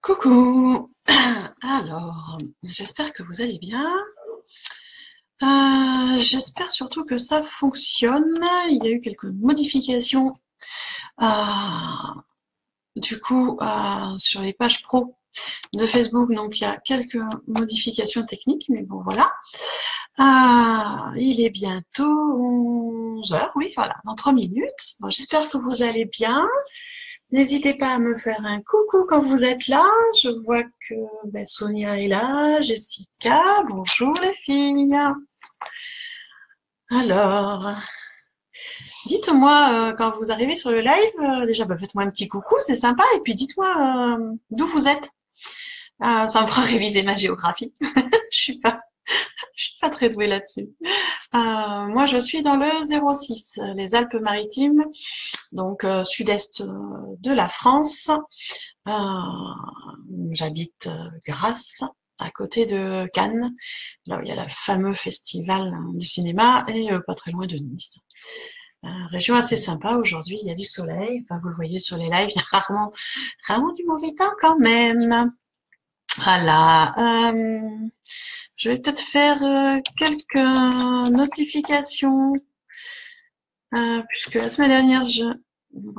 Coucou. Alors, j'espère que vous allez bien. J'espère surtout que ça fonctionne. Il y a eu quelques modifications du coup sur les pages pro de Facebook. Donc, il y a quelques modifications techniques, mais bon, voilà. Il est bientôt 11 heures, oui, voilà, dans 3 minutes. Bon, j'espère que vous allez bien. N'hésitez pas à me faire un coucou quand vous êtes là. Je vois que Sonia est là, Jessica, bonjour les filles. Alors, dites-moi quand vous arrivez sur le live, déjà faites-moi un petit coucou, c'est sympa, et puis dites-moi d'où vous êtes. Ça me fera réviser ma géographie. Je suis pas, je suis pas très douée là-dessus. Moi, je suis dans le 06, les Alpes-Maritimes, donc sud-est de la France. J'habite Grasse, à côté de Cannes, là où il y a le fameux festival du cinéma, et pas très loin de Nice. Région assez sympa aujourd'hui, il y a du soleil, enfin, vous le voyez sur les lives, il y a rarement du mauvais temps quand même. Voilà. Je vais peut-être faire quelques notifications, puisque la semaine dernière,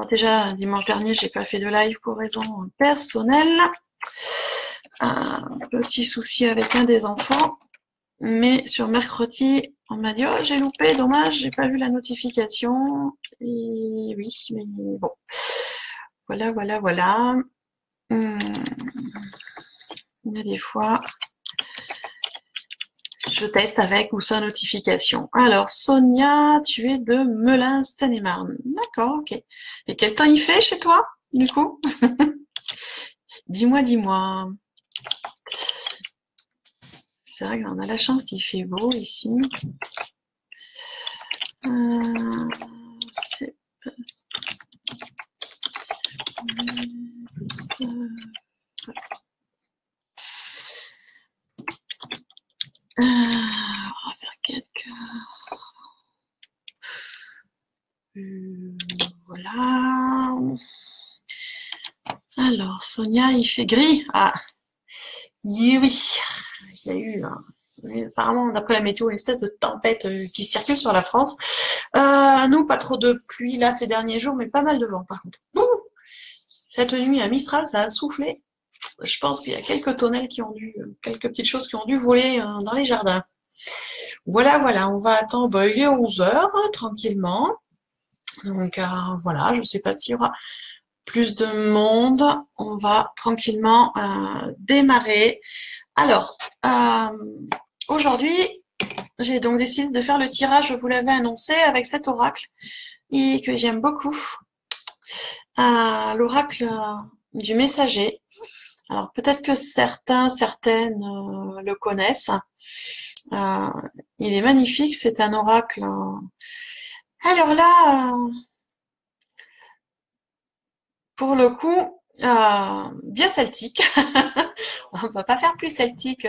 déjà dimanche dernier, j'ai pas fait de live pour raisons personnelles. Un petit souci avec un des enfants, mais sur mercredi, on m'a dit « Oh, j'ai loupé, dommage, j'ai pas vu la notification. » Et oui, mais bon. Voilà. Il y a des fois, je teste avec ou sans notification. Alors, Sonia, tu es de Melun, Seine-et-Marne. D'accord, ok. Et quel temps il fait chez toi, du coup? Dis-moi. C'est vrai qu'on a la chance, il fait beau ici. C'est pas... on va faire quelques... voilà. Alors, Sonia, il fait gris. Ah, oui. Il y a eu, apparemment, d'après la météo, une espèce de tempête qui circule sur la France. Nous, pas trop de pluie là ces derniers jours, mais pas mal de vent par contre. Cette nuit à Mistral, ça a soufflé. Je pense qu'il y a quelques tonnelles quelques petites choses qui ont dû voler dans les jardins. Voilà, on va attendre, il est 11 heures, tranquillement. Donc voilà, je ne sais pas s'il y aura plus de monde. On va tranquillement démarrer. Alors, aujourd'hui, j'ai donc décidé de faire le tirage, je vous l'avais annoncé, avec cet oracle et que j'aime beaucoup. L'oracle du messager. Alors peut-être que certaines le connaissent. Il est magnifique, c'est un oracle. Alors là, pour le coup, bien celtique. On va pas faire plus celtique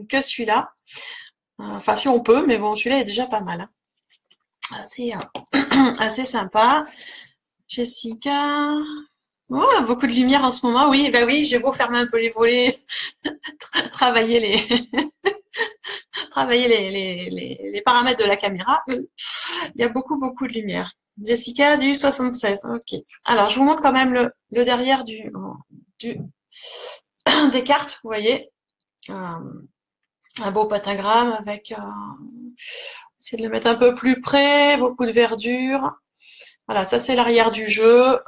que celui-là. Enfin, si on peut, mais bon, celui-là est déjà pas mal. Assez sympa. Jessica. Oh, beaucoup de lumière en ce moment. Oui, bah oui, j'ai beau fermer un peu les volets, travailler les paramètres de la caméra. Il y a beaucoup de lumière. Jessica du 76. Ok. Alors, je vous montre quand même le derrière des cartes. Vous voyez, un beau pentagramme avec. Essayer de le mettre un peu plus près. Beaucoup de verdure. Voilà, ça c'est l'arrière du jeu.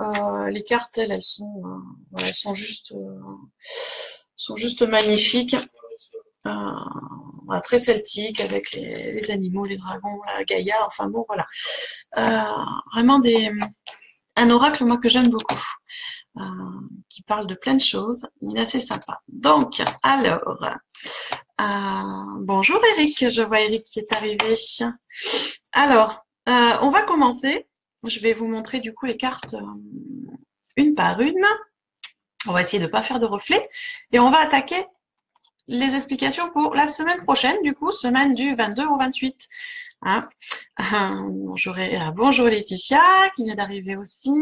Les cartes, elles sont juste magnifiques. Voilà, très celtique avec les animaux, les dragons, la Gaïa, enfin bon voilà. Vraiment un oracle moi que j'aime beaucoup, qui parle de plein de choses. Il est assez sympa. Donc alors, bonjour Eric, je vois Eric qui est arrivé. Alors, on va commencer. Je vais vous montrer du coup les cartes une par une. On va essayer de ne pas faire de reflets et on va attaquer les explications pour la semaine prochaine, du coup, semaine du 22 au 28. Hein, bonjour Laetitia, qui vient d'arriver aussi.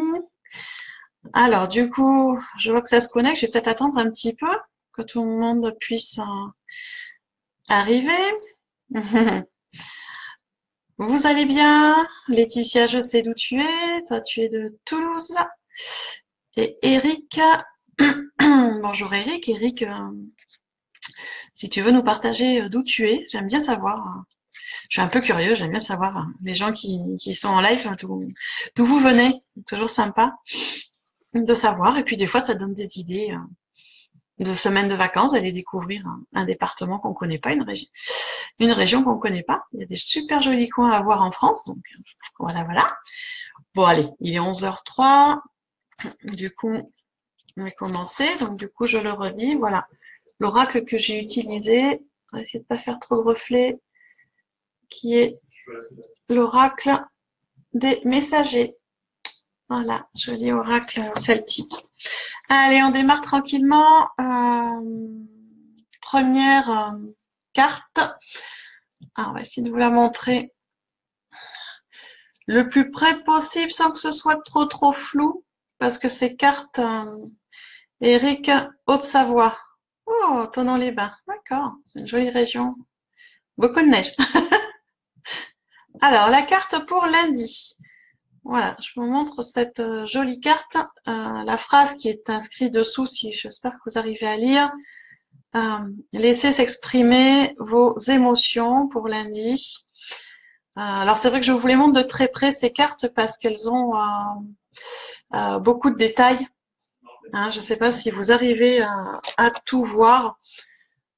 Alors, du coup, je vois que ça se connecte. Je vais peut-être attendre un petit peu que tout le monde puisse arriver. Vous allez bien? Laetitia, je sais d'où tu es. Toi, tu es de Toulouse. Et Eric. Bonjour Eric. Eric, si tu veux nous partager d'où tu es, j'aime bien savoir. Je suis un peu curieux, j'aime bien savoir les gens qui sont en live, d'où vous venez. Toujours sympa de savoir. Et puis des fois, ça donne des idées de semaines de vacances, aller découvrir un département qu'on connaît pas, une région qu'on connaît pas. Il y a des super jolis coins à voir en France, donc voilà, voilà. Bon, allez, il est 11h03. Du coup, on va commencer. Donc du coup, je le redis. Voilà, l'oracle que j'ai utilisé. On va essayer de pas faire trop de reflets, qui est l'oracle des messagers. Voilà, joli oracle celtique. Allez, on démarre tranquillement. Première carte. Alors, on va essayer de vous la montrer le plus près possible sans que ce soit trop flou, parce que ces cartes, Eric, Haute-Savoie. Oh, Thonon-les-Bains. D'accord, c'est une jolie région. Beaucoup de neige. Alors, la carte pour lundi. Voilà, je vous montre cette jolie carte. La phrase qui est inscrite dessous, si j'espère que vous arrivez à lire. Laissez s'exprimer vos émotions pour lundi. Alors c'est vrai que je vous les montre de très près ces cartes parce qu'elles ont beaucoup de détails. Je ne sais pas si vous arrivez à tout voir.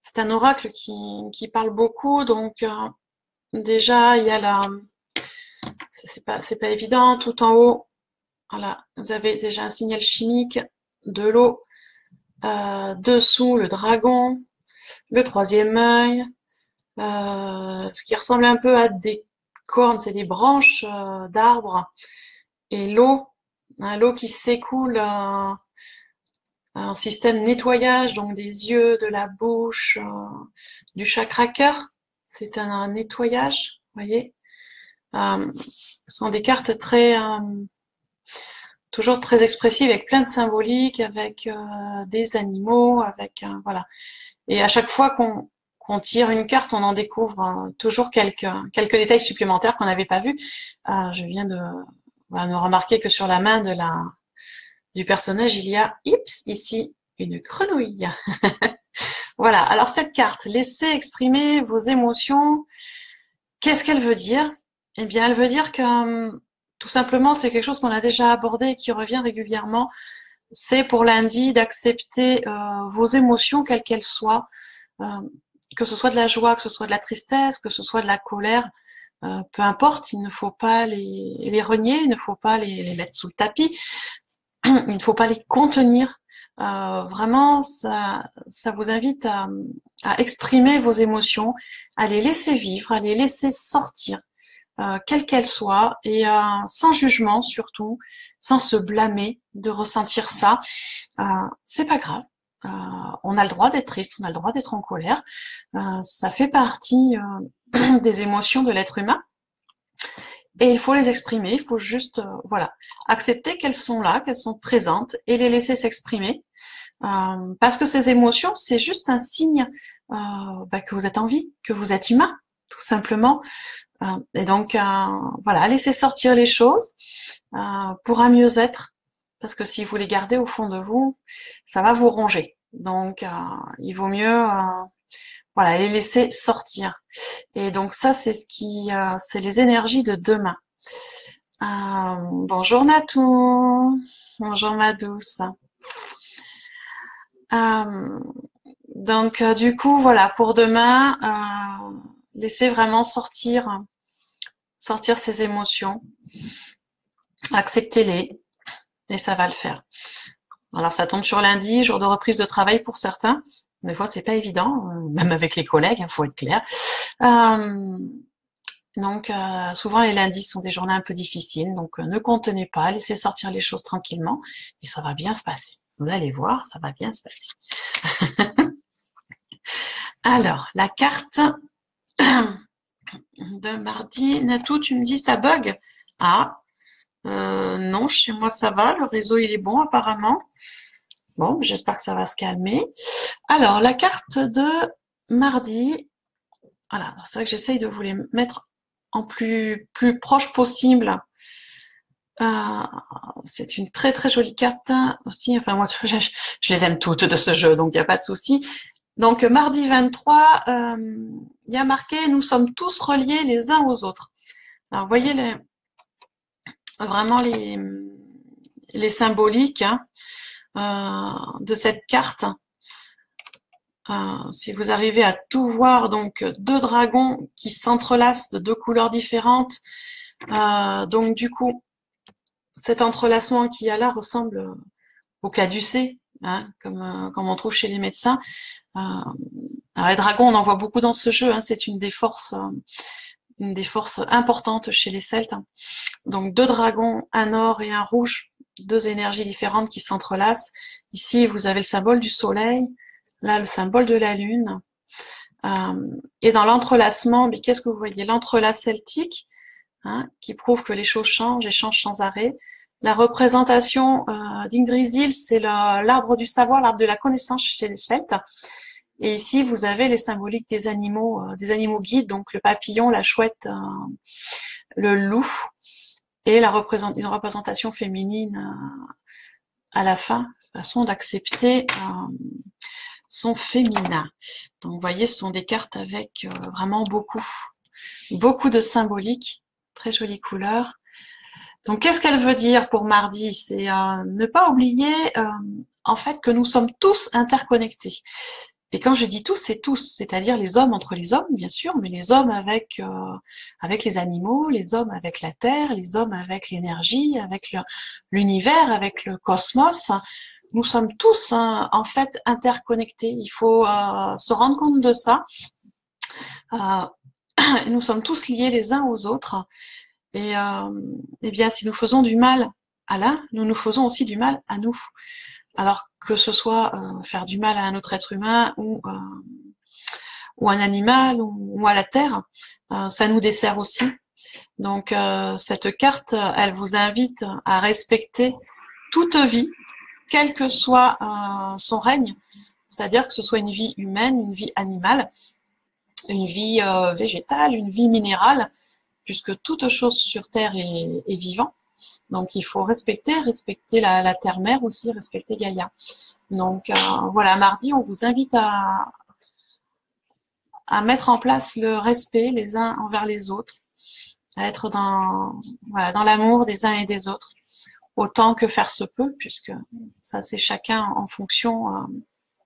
C'est un oracle qui parle beaucoup, donc déjà il y a c'est pas évident. Tout en haut, voilà, vous avez déjà un signal chimique de l'eau. Dessous le dragon, le troisième œil, ce qui ressemble un peu à des cornes, c'est des branches d'arbres, et l'eau, l'eau qui s'écoule, un système nettoyage, donc des yeux, de la bouche, du chakra cœur. C'est un nettoyage, vous voyez. Ce sont des cartes toujours très expressives, avec plein de symboliques, avec des animaux, avec voilà. Et à chaque fois qu'on tire une carte, on en découvre toujours quelques détails supplémentaires qu'on n'avait pas vus. Je viens de remarquer que sur la main du personnage, il y a ici une grenouille. Voilà, alors cette carte, laissez exprimer vos émotions. Qu'est-ce qu'elle veut dire? Eh bien, elle veut dire que tout simplement, c'est quelque chose qu'on a déjà abordé et qui revient régulièrement. C'est pour lundi d'accepter vos émotions, quelles qu'elles soient, que ce soit de la joie, que ce soit de la tristesse, que ce soit de la colère, peu importe, il ne faut pas les renier, il ne faut pas les mettre sous le tapis, il ne faut pas les contenir. Vraiment, ça vous invite à exprimer vos émotions, à les laisser vivre, à les laisser sortir, quelles qu'elles soient, et sans jugement surtout, sans se blâmer de ressentir ça. C'est pas grave. On a le droit d'être triste, on a le droit d'être en colère. Ça fait partie des émotions de l'être humain. Et il faut les exprimer, il faut juste voilà, accepter qu'elles sont là, qu'elles sont présentes et les laisser s'exprimer. Parce que ces émotions, c'est juste un signe que vous êtes en vie, que vous êtes humain, tout simplement. Et donc, voilà, laissez sortir les choses pour un mieux-être. Parce que si vous les gardez au fond de vous, ça va vous ronger. Donc, il vaut mieux voilà, les laisser sortir. Et donc ça, c'est c'est les énergies de demain. Bonjour Natou, bonjour ma douce. Donc du coup, voilà, pour demain, laissez vraiment sortir ces émotions, acceptez-les, et ça va le faire. Alors ça tombe sur lundi, jour de reprise de travail pour certains. Des fois, c'est pas évident, même avec les collègues, il faut être clair. Donc, souvent les lundis sont des journées un peu difficiles, donc ne contenez pas, laissez sortir les choses tranquillement et ça va bien se passer. Vous allez voir, ça va bien se passer. Alors, la carte de mardi, Natou, tu me dis ça bug? Ah, Non, chez moi ça va, le réseau il est bon apparemment. Bon, j'espère que ça va se calmer. Alors, la carte de mardi. Voilà, c'est vrai que j'essaye de vous les mettre en plus proche possible. Euh, c'est une très très jolie carte aussi. Enfin, moi, je les aime toutes de ce jeu, donc il n'y a pas de souci. Donc, mardi 23, il y a marqué « Nous sommes tous reliés les uns aux autres ». Alors, vous voyez vraiment les symboliques hein, de cette carte. Si vous arrivez à tout voir, donc deux dragons qui s'entrelacent de deux couleurs différentes. Donc du coup, cet entrelacement qu'il y a là ressemble au caducée, hein, comme on trouve chez les médecins. Alors les dragons, on en voit beaucoup dans ce jeu. Hein, c'est une des forces importantes chez les Celtes. Donc deux dragons, un or et un rouge, deux énergies différentes qui s'entrelacent. Ici, vous avez le symbole du soleil. Là, le symbole de la lune. Et dans l'entrelacement, mais qu'est-ce que vous voyez? L'entrelac celtique, hein, qui prouve que les choses changent et changent sans arrêt. La représentation d'Yggdrasil, c'est l'arbre du savoir, l'arbre de la connaissance chez les Celtes. Et ici, vous avez les symboliques des animaux guides, donc le papillon, la chouette, le loup, et une représentation féminine à la fin, façon d'accepter son féminin. Donc, vous voyez, ce sont des cartes avec vraiment beaucoup de symbolique, très jolie couleur. Donc, qu'est-ce qu'elle veut dire pour mardi? C'est ne pas oublier, en fait, que nous sommes tous interconnectés. Et quand je dis tous, c'est tous, c'est-à-dire les hommes entre les hommes, bien sûr, mais les hommes avec les animaux, les hommes avec la terre, les hommes avec l'énergie, avec l'univers, avec le cosmos. Nous sommes tous en fait interconnectés. Il faut se rendre compte de ça. Nous sommes tous liés les uns aux autres. Et bien, si nous faisons du mal à l'un, nous faisons aussi du mal à nous. Alors que ce soit faire du mal à un autre être humain ou un animal ou à la terre, ça nous dessert aussi. Donc cette carte, elle vous invite à respecter toute vie, quel que soit son règne, c'est-à-dire que ce soit une vie humaine, une vie animale, une vie végétale, une vie minérale, puisque toute chose sur Terre est vivant. Donc il faut respecter la terre-mère aussi, respecter Gaïa. Donc voilà, mardi, on vous invite à mettre en place le respect les uns envers les autres, à être dans l'amour des uns et des autres, autant que faire se peut, puisque ça c'est chacun en fonction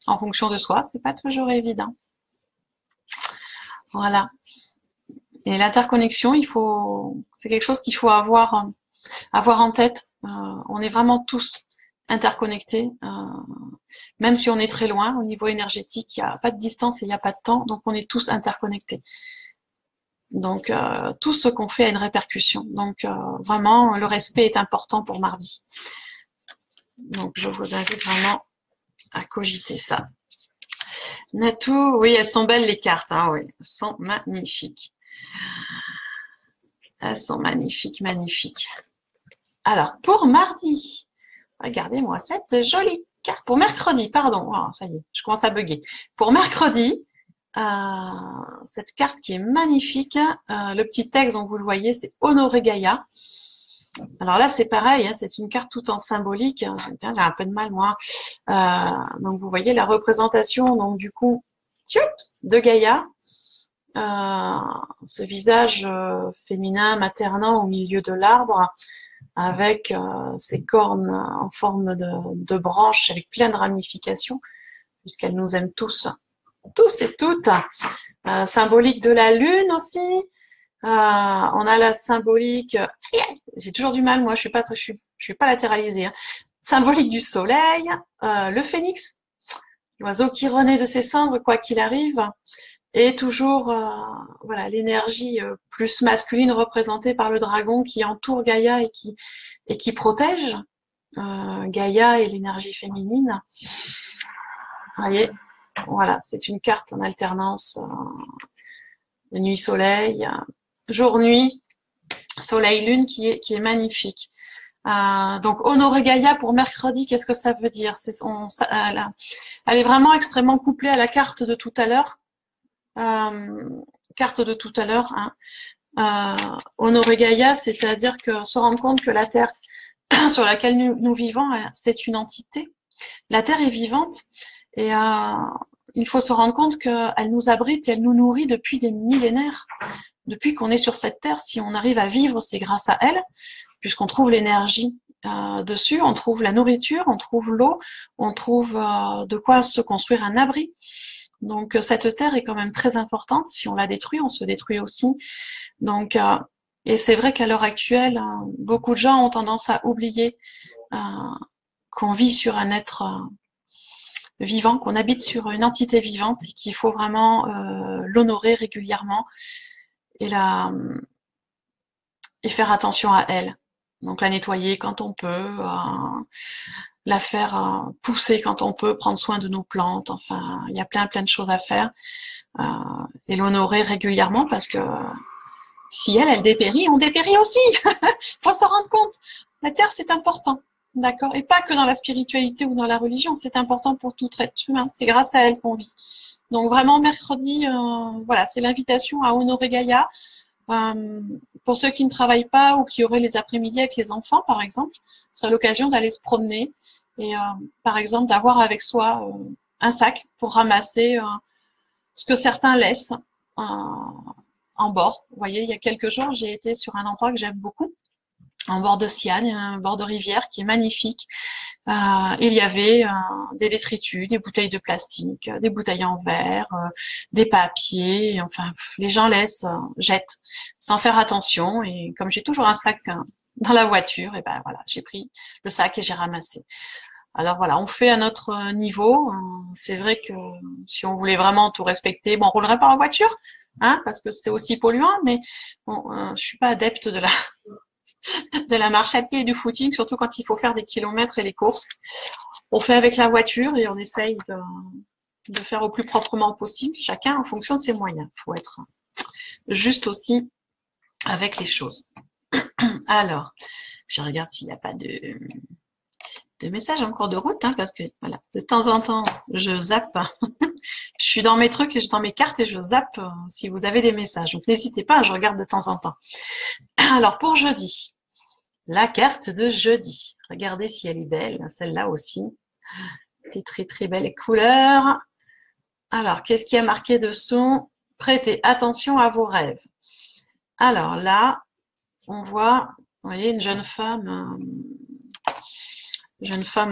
de soi, c'est pas toujours évident. Voilà. Et l'interconnexion, c'est quelque chose qu'il faut avoir en tête. On est vraiment tous interconnectés, même si on est très loin au niveau énergétique, il n'y a pas de distance et il n'y a pas de temps, donc on est tous interconnectés. Donc tout ce qu'on fait a une répercussion. Donc vraiment, le respect est important pour mardi. Donc je vous invite vraiment à cogiter ça. Natou, oui, elles sont belles les cartes, hein, oui, elles sont magnifiques. Elles sont magnifiques, magnifiques. Alors, pour mardi, regardez-moi cette jolie carte. Pour mercredi, pardon, oh, ça y est, je commence à bugger. Pour mercredi, cette carte qui est magnifique, le petit texte, donc vous le voyez, c'est Honorer Gaïa. Alors là, c'est pareil, hein, c'est une carte tout en symbolique. Hein, j'ai un peu de mal, moi. Donc vous voyez la représentation, donc du coup, de Gaïa. Ce visage féminin, maternant au milieu de l'arbre, avec ses cornes en forme de branches, avec plein de ramifications, puisqu'elle nous aime tous et toutes. Symbolique de la lune aussi. On a la symbolique. J'ai toujours du mal, moi, je suis pas latéralisée. Hein. Symbolique du soleil, le phénix, l'oiseau qui renaît de ses cendres, quoi qu'il arrive. Et toujours voilà, l'énergie plus masculine représentée par le dragon qui entoure Gaïa et qui protège Gaïa et l'énergie féminine. Vous voyez, voilà, c'est une carte en alternance nuit-soleil, jour-nuit, soleil-lune qui est magnifique. Donc Honoré Gaïa pour mercredi, qu'est-ce que ça veut dire? Elle est vraiment extrêmement couplée à la carte de tout à l'heure. Carte de tout à l'heure. Honoré Gaïa, c'est-à-dire que se rendre compte que la Terre sur laquelle nous vivons, c'est une entité. La Terre est vivante et il faut se rendre compte qu'elle nous abrite et elle nous nourrit depuis des millénaires. Depuis qu'on est sur cette Terre, si on arrive à vivre, c'est grâce à elle, puisqu'on trouve l'énergie dessus, on trouve la nourriture, on trouve l'eau, on trouve de quoi se construire un abri. Donc cette Terre est quand même très importante. Si on la détruit, on se détruit aussi. Donc et c'est vrai qu'à l'heure actuelle, beaucoup de gens ont tendance à oublier qu'on vit sur un être vivant, qu'on habite sur une entité vivante et qu'il faut vraiment l'honorer régulièrement et faire attention à elle. Donc la nettoyer quand on peut, la faire pousser quand on peut, prendre soin de nos plantes. Enfin, il y a plein de choses à faire et l'honorer régulièrement parce que si elle dépérit, on dépérit aussi. Faut se rendre compte. La terre, c'est important. D'accord? Et pas que dans la spiritualité ou dans la religion. C'est important pour tout être humain. C'est grâce à elle qu'on vit. Donc vraiment, mercredi, voilà, c'est l'invitation à honorer Gaïa. Pour ceux qui ne travaillent pas ou qui auraient les après-midi avec les enfants, par exemple, ce serait l'occasion d'aller se promener et, par exemple, d'avoir avec soi un sac pour ramasser ce que certains laissent en bord. Vous voyez, il y a quelques jours, j'ai été sur un endroit que j'aime beaucoup, en bord de Siagne, un bord de rivière qui est magnifique. Il y avait des détritus, des bouteilles de plastique, des bouteilles en verre, des papiers. Enfin, les gens jettent sans faire attention. Et comme j'ai toujours un sac dans la voiture, et ben voilà, j'ai pris le sac et j'ai ramassé. Alors voilà, on fait à notre niveau. C'est vrai que si on voulait vraiment tout respecter, bon, on roulerait pas en voiture, hein, parce que c'est aussi polluant. Mais bon, je suis pas adepte de la marche à pied et du footing, surtout quand il faut faire des kilomètres et les courses. On fait avec la voiture et on essaye de faire au plus proprement possible, chacun en fonction de ses moyens. Il faut être juste aussi avec les choses. Alors, je regarde s'il n'y a pas de messages en cours de route, hein, parce que voilà, de temps en temps, je zappe. Je suis dans mes trucs et dans mes cartes et je zappe si vous avez des messages. Donc n'hésitez pas, je regarde de temps en temps. Alors pour jeudi, la carte de jeudi. Regardez si elle est belle, celle-là aussi. Des très belles couleurs. Alors, qu'est-ce qui a marqué dessous? Prêtez attention à vos rêves. Alors là, on voit, vous voyez, une jeune femme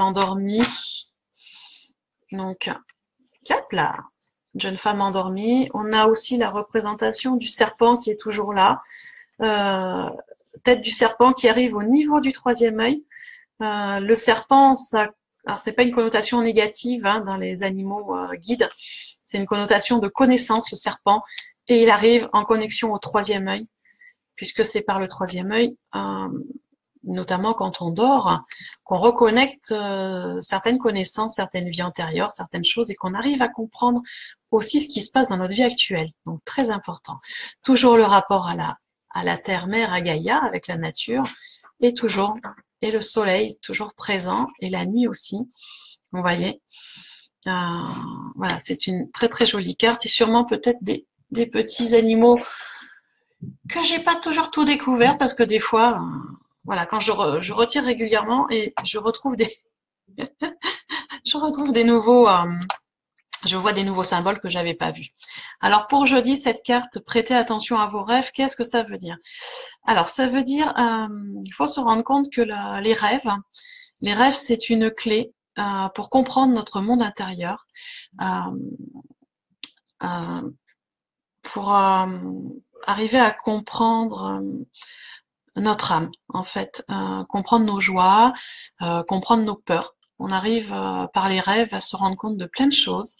endormie. Donc, hop là, une jeune femme endormie. On a aussi la représentation du serpent qui est toujours là. Tête du serpent qui arrive au niveau du troisième œil. Le serpent, alors c'est pas une connotation négative hein, dans les animaux guides, c'est une connotation de connaissance, le serpent, et il arrive en connexion au troisième œil, puisque c'est par le troisième œil, notamment quand on dort, qu'on reconnecte certaines connaissances, certaines vies antérieures, certaines choses, et qu'on arrive à comprendre aussi ce qui se passe dans notre vie actuelle. Donc très important. Toujours le rapport à la terre-mère, à Gaïa, avec la nature, et le soleil toujours présent, et la nuit aussi, vous voyez. Voilà, c'est une très jolie carte, et sûrement peut-être des petits animaux que j'ai pas toujours tout découvert, parce que des fois, voilà, quand je retire régulièrement, et je retrouve des nouveaux... je vois des nouveaux symboles que j'avais pas vus. Alors pour jeudi, cette carte, prêtez attention à vos rêves. Qu'est-ce que ça veut dire? Alors ça veut dire, il faut se rendre compte que les rêves, c'est une clé pour comprendre notre monde intérieur, pour arriver à comprendre notre âme, en fait, comprendre nos joies, comprendre nos peurs. On arrive par les rêves à se rendre compte de plein de choses.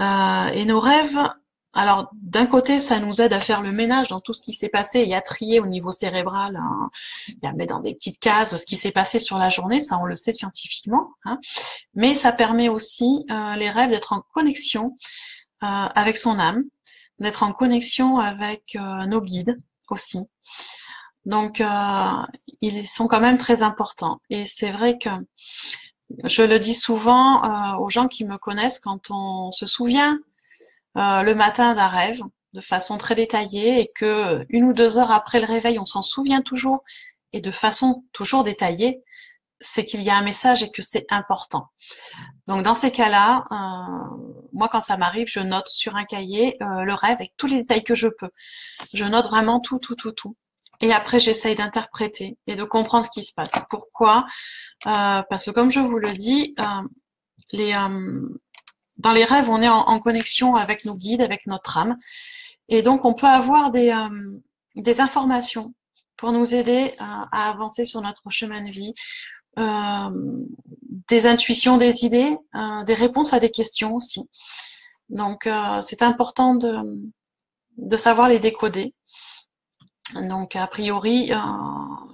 Et nos rêves, alors d'un côté, ça nous aide à faire le ménage dans tout ce qui s'est passé et à trier au niveau cérébral, hein, et à mettre dans des petites cases ce qui s'est passé sur la journée, ça on le sait scientifiquement. Hein. Mais ça permet aussi les rêves d'être en connexion avec son âme, d'être en connexion avec nos guides aussi. Donc, ils sont quand même très importants. Et c'est vrai que je le dis souvent aux gens qui me connaissent, quand on se souvient le matin d'un rêve de façon très détaillée et que 1 ou 2 heures après le réveil, on s'en souvient toujours et de façon toujours détaillée, c'est qu'il y a un message et que c'est important. Donc dans ces cas-là, moi quand ça m'arrive, je note sur un cahier le rêve avec tous les détails que je peux. Je note vraiment tout, tout, tout, tout. Et après, j'essaye d'interpréter et de comprendre ce qui se passe. Pourquoi Parce que comme je vous le dis, les, dans les rêves, on est en connexion avec nos guides, avec notre âme. Et donc, on peut avoir des informations pour nous aider à avancer sur notre chemin de vie, euh, des intuitions, des idées, des réponses à des questions aussi. Donc, c'est important de savoir les décoder. Donc, a priori,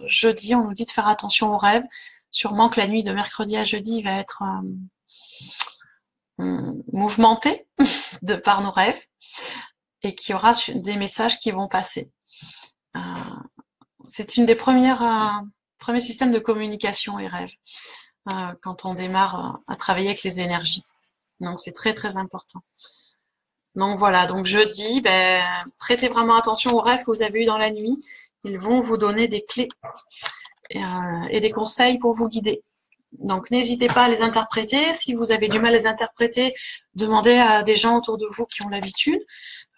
jeudi, on nous dit de faire attention aux rêves. Sûrement que la nuit de mercredi à jeudi va être mouvementée de par nos rêves et qu'il y aura des messages qui vont passer. C'est une des premiers systèmes de communication, les rêves, quand on démarre à travailler avec les énergies. Donc, c'est très, très important. Donc voilà, donc jeudi, prêtez vraiment attention aux rêves que vous avez eus dans la nuit. Ils vont vous donner des clés et des conseils pour vous guider. Donc n'hésitez pas à les interpréter. Si vous avez du mal à les interpréter, demandez à des gens autour de vous qui ont l'habitude.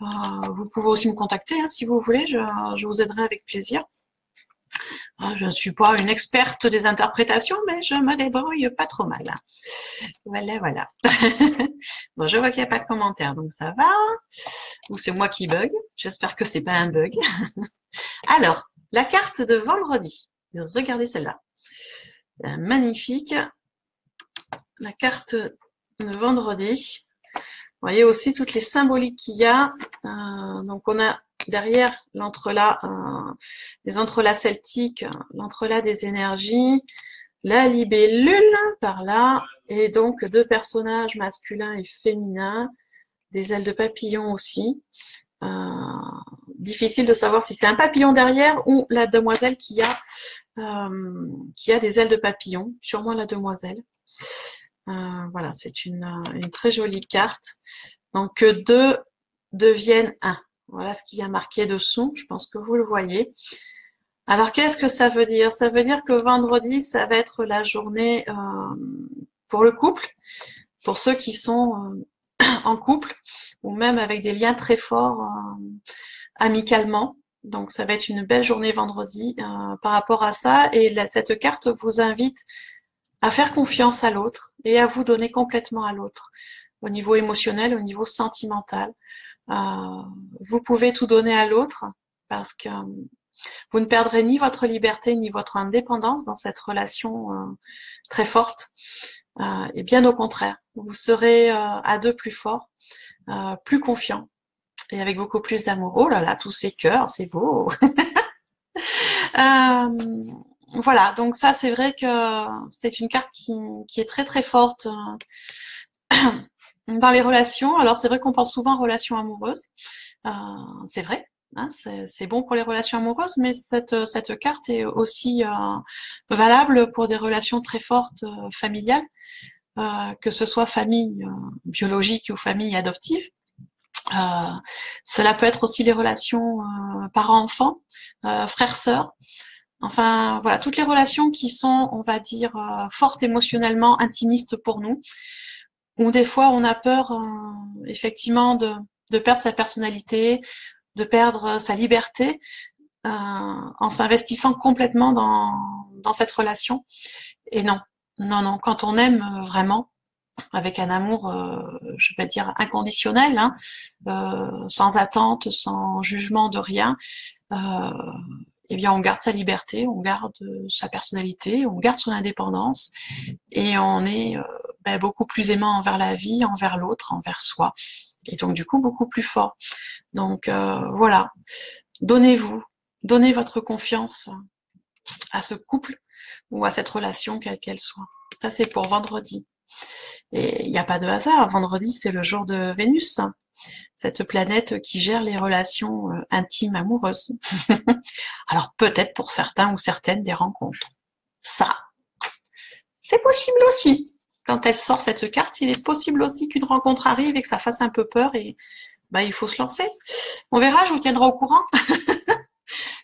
Vous pouvez aussi me contacter si vous voulez, je vous aiderai avec plaisir. Je ne suis pas une experte des interprétations, mais je me débrouille pas trop mal. Voilà, voilà. Bon, je vois qu'il n'y a pas de commentaires, donc ça va. Ou c'est moi qui bug. J'espère que c'est pas un bug. Alors, la carte de vendredi. Regardez celle-là. Magnifique. La carte de vendredi. Vous voyez aussi toutes les symboliques qu'il y a. Donc, on a derrière l'entrelac, les entrelacs celtiques, l'entrelac des énergies, la libellule par là, et donc 2 personnages masculins et féminins, des ailes de papillon aussi. Difficile de savoir si c'est un papillon derrière ou la demoiselle qui a des ailes de papillon, sûrement la demoiselle. Voilà, c'est une très jolie carte. Donc que 2 deviennent 1. Voilà ce qu'il y a marqué dessous, je pense que vous le voyez. Alors qu'est-ce que ça veut dire? Ça veut dire que vendredi, ça va être la journée pour le couple, pour ceux qui sont en couple, ou même avec des liens très forts amicalement. Donc ça va être une belle journée vendredi par rapport à ça. Et cette carte vous invite à faire confiance à l'autre et à vous donner complètement à l'autre, au niveau émotionnel, au niveau sentimental. Vous pouvez tout donner à l'autre parce que vous ne perdrez ni votre liberté ni votre indépendance dans cette relation très forte. Et bien au contraire, vous serez à 2 plus forts, plus confiants et avec beaucoup plus d'amour. Oh là là, tous ces cœurs, c'est beau. Voilà, donc ça c'est vrai que c'est une carte qui est très très forte dans les relations. Alors c'est vrai qu'on pense souvent en relations amoureuses, c'est vrai, hein, c'est bon pour les relations amoureuses, mais cette carte est aussi valable pour des relations très fortes familiales, que ce soit famille biologique ou famille adoptive. Cela peut être aussi les relations parents-enfants, frères-sœurs. Enfin, voilà, toutes les relations qui sont, on va dire, fortes émotionnellement, intimistes pour nous, où des fois on a peur, effectivement, de perdre sa personnalité, de perdre sa liberté, en s'investissant complètement dans cette relation. Et non, non, non, quand on aime vraiment, avec un amour, je vais dire, inconditionnel, hein, sans attente, sans jugement de rien, eh bien on garde sa liberté, on garde sa personnalité, on garde son indépendance et on est beaucoup plus aimant envers la vie, envers l'autre, envers soi et donc du coup beaucoup plus fort. Donc voilà, donnez-vous, donnez votre confiance à ce couple ou à cette relation quelle qu'elle soit. Ça c'est pour vendredi. Et il n'y a pas de hasard, vendredi c'est le jour de Vénus. cette planète qui gère les relations intimes amoureuses. Alors peut-être pour certains ou certaines des rencontres. Ça, c'est possible aussi. Quand elle sort cette carte, il est possible aussi qu'une rencontre arrive et que ça fasse un peu peur et bah, il faut se lancer. On verra, je vous tiendrai au courant.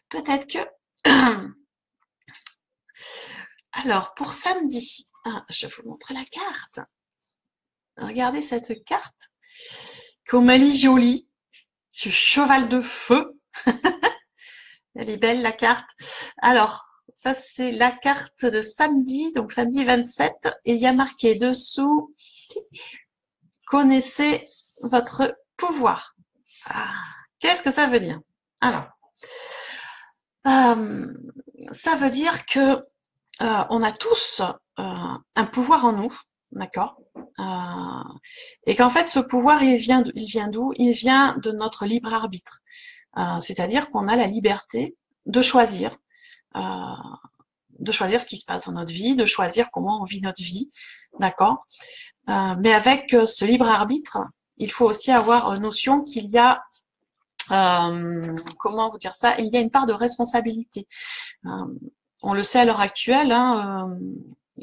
Peut-être que... Alors, pour samedi, je vais vous montrer la carte. Regardez cette carte. Comme elle est jolie. Ce cheval de feu. Elle est belle, la carte. Alors, ça, c'est la carte de samedi, donc samedi 27. Et il y a marqué dessous, connaissez votre pouvoir. Qu'est-ce que ça veut dire? Alors, ça veut dire que on a tous un pouvoir en nous, d'accord, et qu'en fait ce pouvoir il vient d'où? Il vient de notre libre arbitre, c'est-à-dire qu'on a la liberté de choisir ce qui se passe dans notre vie, de choisir comment on vit notre vie, d'accord, mais avec ce libre arbitre, il faut aussi avoir notion qu'il y a comment vous dire ça? Il y a une part de responsabilité. On le sait à l'heure actuelle,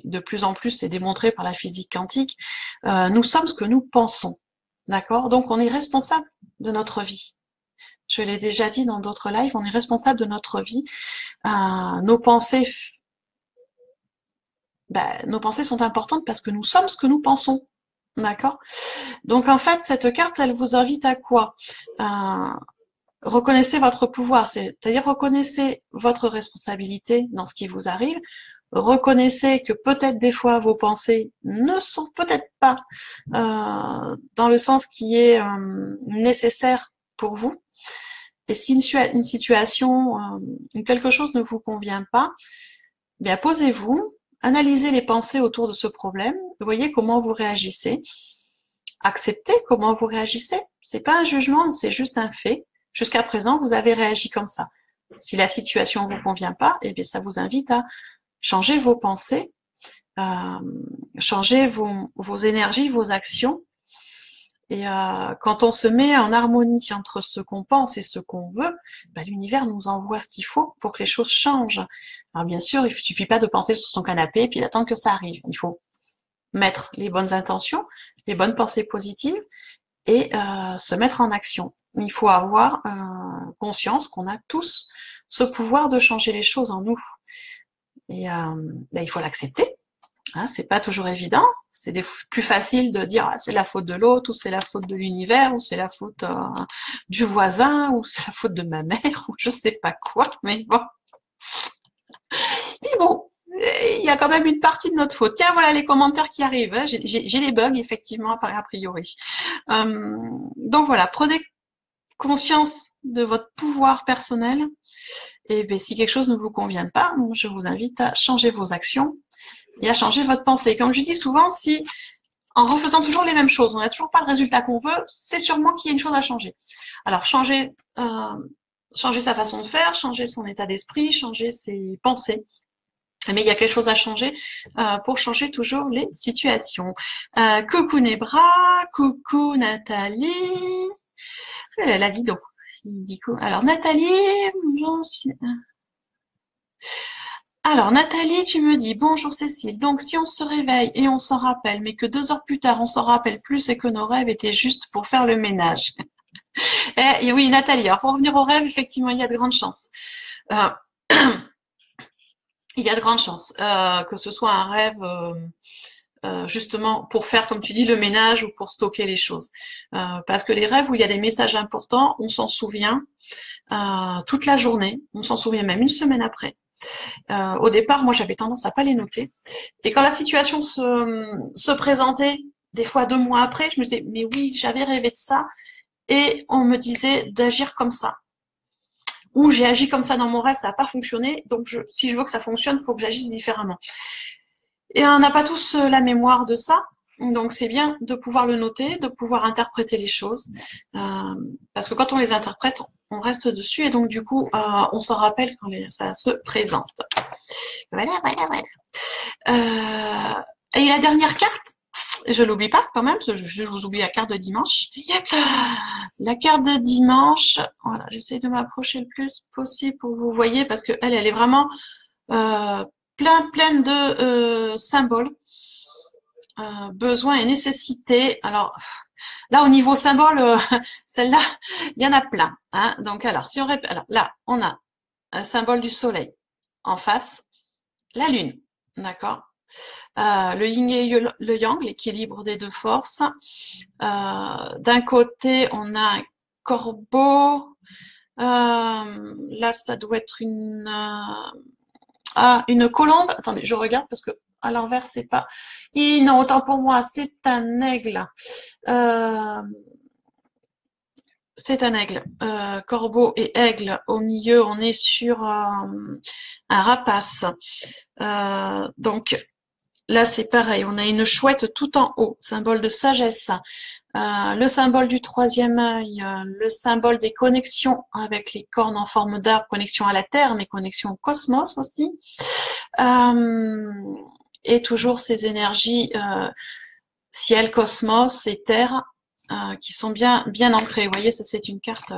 de plus en plus, c'est démontré par la physique quantique, nous sommes ce que nous pensons, d'accord? Donc on est responsable de notre vie. Je l'ai déjà dit dans d'autres lives, on est responsable de notre vie. Nos pensées sont importantes parce que nous sommes ce que nous pensons, d'accord? Donc en fait, cette carte, elle vous invite à quoi? Reconnaissez votre pouvoir, c'est-à-dire reconnaissez votre responsabilité dans ce qui vous arrive, reconnaissez que peut-être des fois vos pensées ne sont peut-être pas dans le sens qui est nécessaire pour vous, et si une situation, quelque chose ne vous convient pas, bien posez-vous, analysez les pensées autour de ce problème, voyez comment vous réagissez, acceptez comment vous réagissez, c'est pas un jugement, c'est juste un fait. Jusqu'à présent, vous avez réagi comme ça. Si la situation ne vous convient pas, eh bien, ça vous invite à changer vos pensées, changer vos énergies, vos actions. Et quand on se met en harmonie entre ce qu'on pense et ce qu'on veut, bah, l'univers nous envoie ce qu'il faut pour que les choses changent. Alors bien sûr, il ne suffit pas de penser sur son canapé et puis d'attendre que ça arrive. Il faut mettre les bonnes intentions, les bonnes pensées positives et se mettre en action. Il faut avoir conscience qu'on a tous ce pouvoir de changer les choses en nous. Et ben, il faut l'accepter. Hein, c'est pas toujours évident. C'est plus facile de dire c'est la faute de l'autre, ou c'est la faute de l'univers, ou c'est la faute du voisin, ou c'est la faute de ma mère, ou je sais pas quoi. Mais bon. Puis bon, il y a quand même une partie de notre faute. Tiens, voilà les commentaires qui arrivent. Hein. J'ai des bugs, effectivement, a priori. Donc voilà, prenez conscience de votre pouvoir personnel. Et bien, si quelque chose ne vous convient pas, je vous invite à changer vos actions et à changer votre pensée. Comme je dis souvent, si en refaisant toujours les mêmes choses, on n'a toujours pas le résultat qu'on veut, c'est sûrement qu'il y a une chose à changer. Alors, changer sa façon de faire, changer son état d'esprit, changer ses pensées. Mais il y a quelque chose à changer pour changer toujours les situations. Coucou Nebra, coucou Nathalie. Elle a dit donc. Alors Nathalie, tu me dis bonjour Cécile. Donc si on se réveille et on s'en rappelle, mais que 2 heures plus tard on s'en rappelle plus et que nos rêves étaient juste pour faire le ménage. Et oui Nathalie, alors pour revenir aux rêves, effectivement il y a de grandes chances. Il y a de grandes chances que ce soit un rêve justement pour faire, comme tu dis, le ménage ou pour stocker les choses. Parce que les rêves où il y a des messages importants, on s'en souvient toute la journée, on s'en souvient même une semaine après. Au départ, moi, j'avais tendance à pas les noter. Et quand la situation se présentait, des fois 2 mois après, je me disais, mais oui, j'avais rêvé de ça. Et on me disait d'agir comme ça. Ou j'ai agi comme ça dans mon rêve, ça n'a pas fonctionné. Donc, si je veux que ça fonctionne, il faut que j'agisse différemment. Et on n'a pas tous la mémoire de ça. Donc, c'est bien de pouvoir le noter, de pouvoir interpréter les choses. Parce que quand on les interprète, on reste dessus. Et donc, du coup, on s'en rappelle quand ça se présente. Voilà. Et la dernière carte, Et je l'oublie pas quand même, parce que je vous oublie la carte de dimanche. La carte de dimanche, voilà, j'essaie de m'approcher le plus possible pour que vous voyez, parce que elle est vraiment pleine de symboles, besoins et nécessités. Alors là, au niveau symbole, celle-là, il y en a plein. Hein. Donc alors, si on répète, alors là, on a un symbole du soleil en face, la lune, d'accord. Le yin et le yang, l'équilibre des deux forces. D'un côté, on a un corbeau. Là, ça doit être une colombe. Attendez, je regarde parce que à l'envers, c'est pas. Non, autant pour moi, c'est un aigle. C'est un aigle. Corbeau et aigle. Au milieu, on est sur un rapace. Donc, là, c'est pareil. On a une chouette tout en haut, symbole de sagesse. Le symbole du troisième œil, le symbole des connexions avec les cornes en forme d'arbre, connexion à la Terre, mais connexion au cosmos aussi. Et toujours ces énergies ciel, cosmos et Terre qui sont bien ancrées. Vous voyez, ça c'est une carte.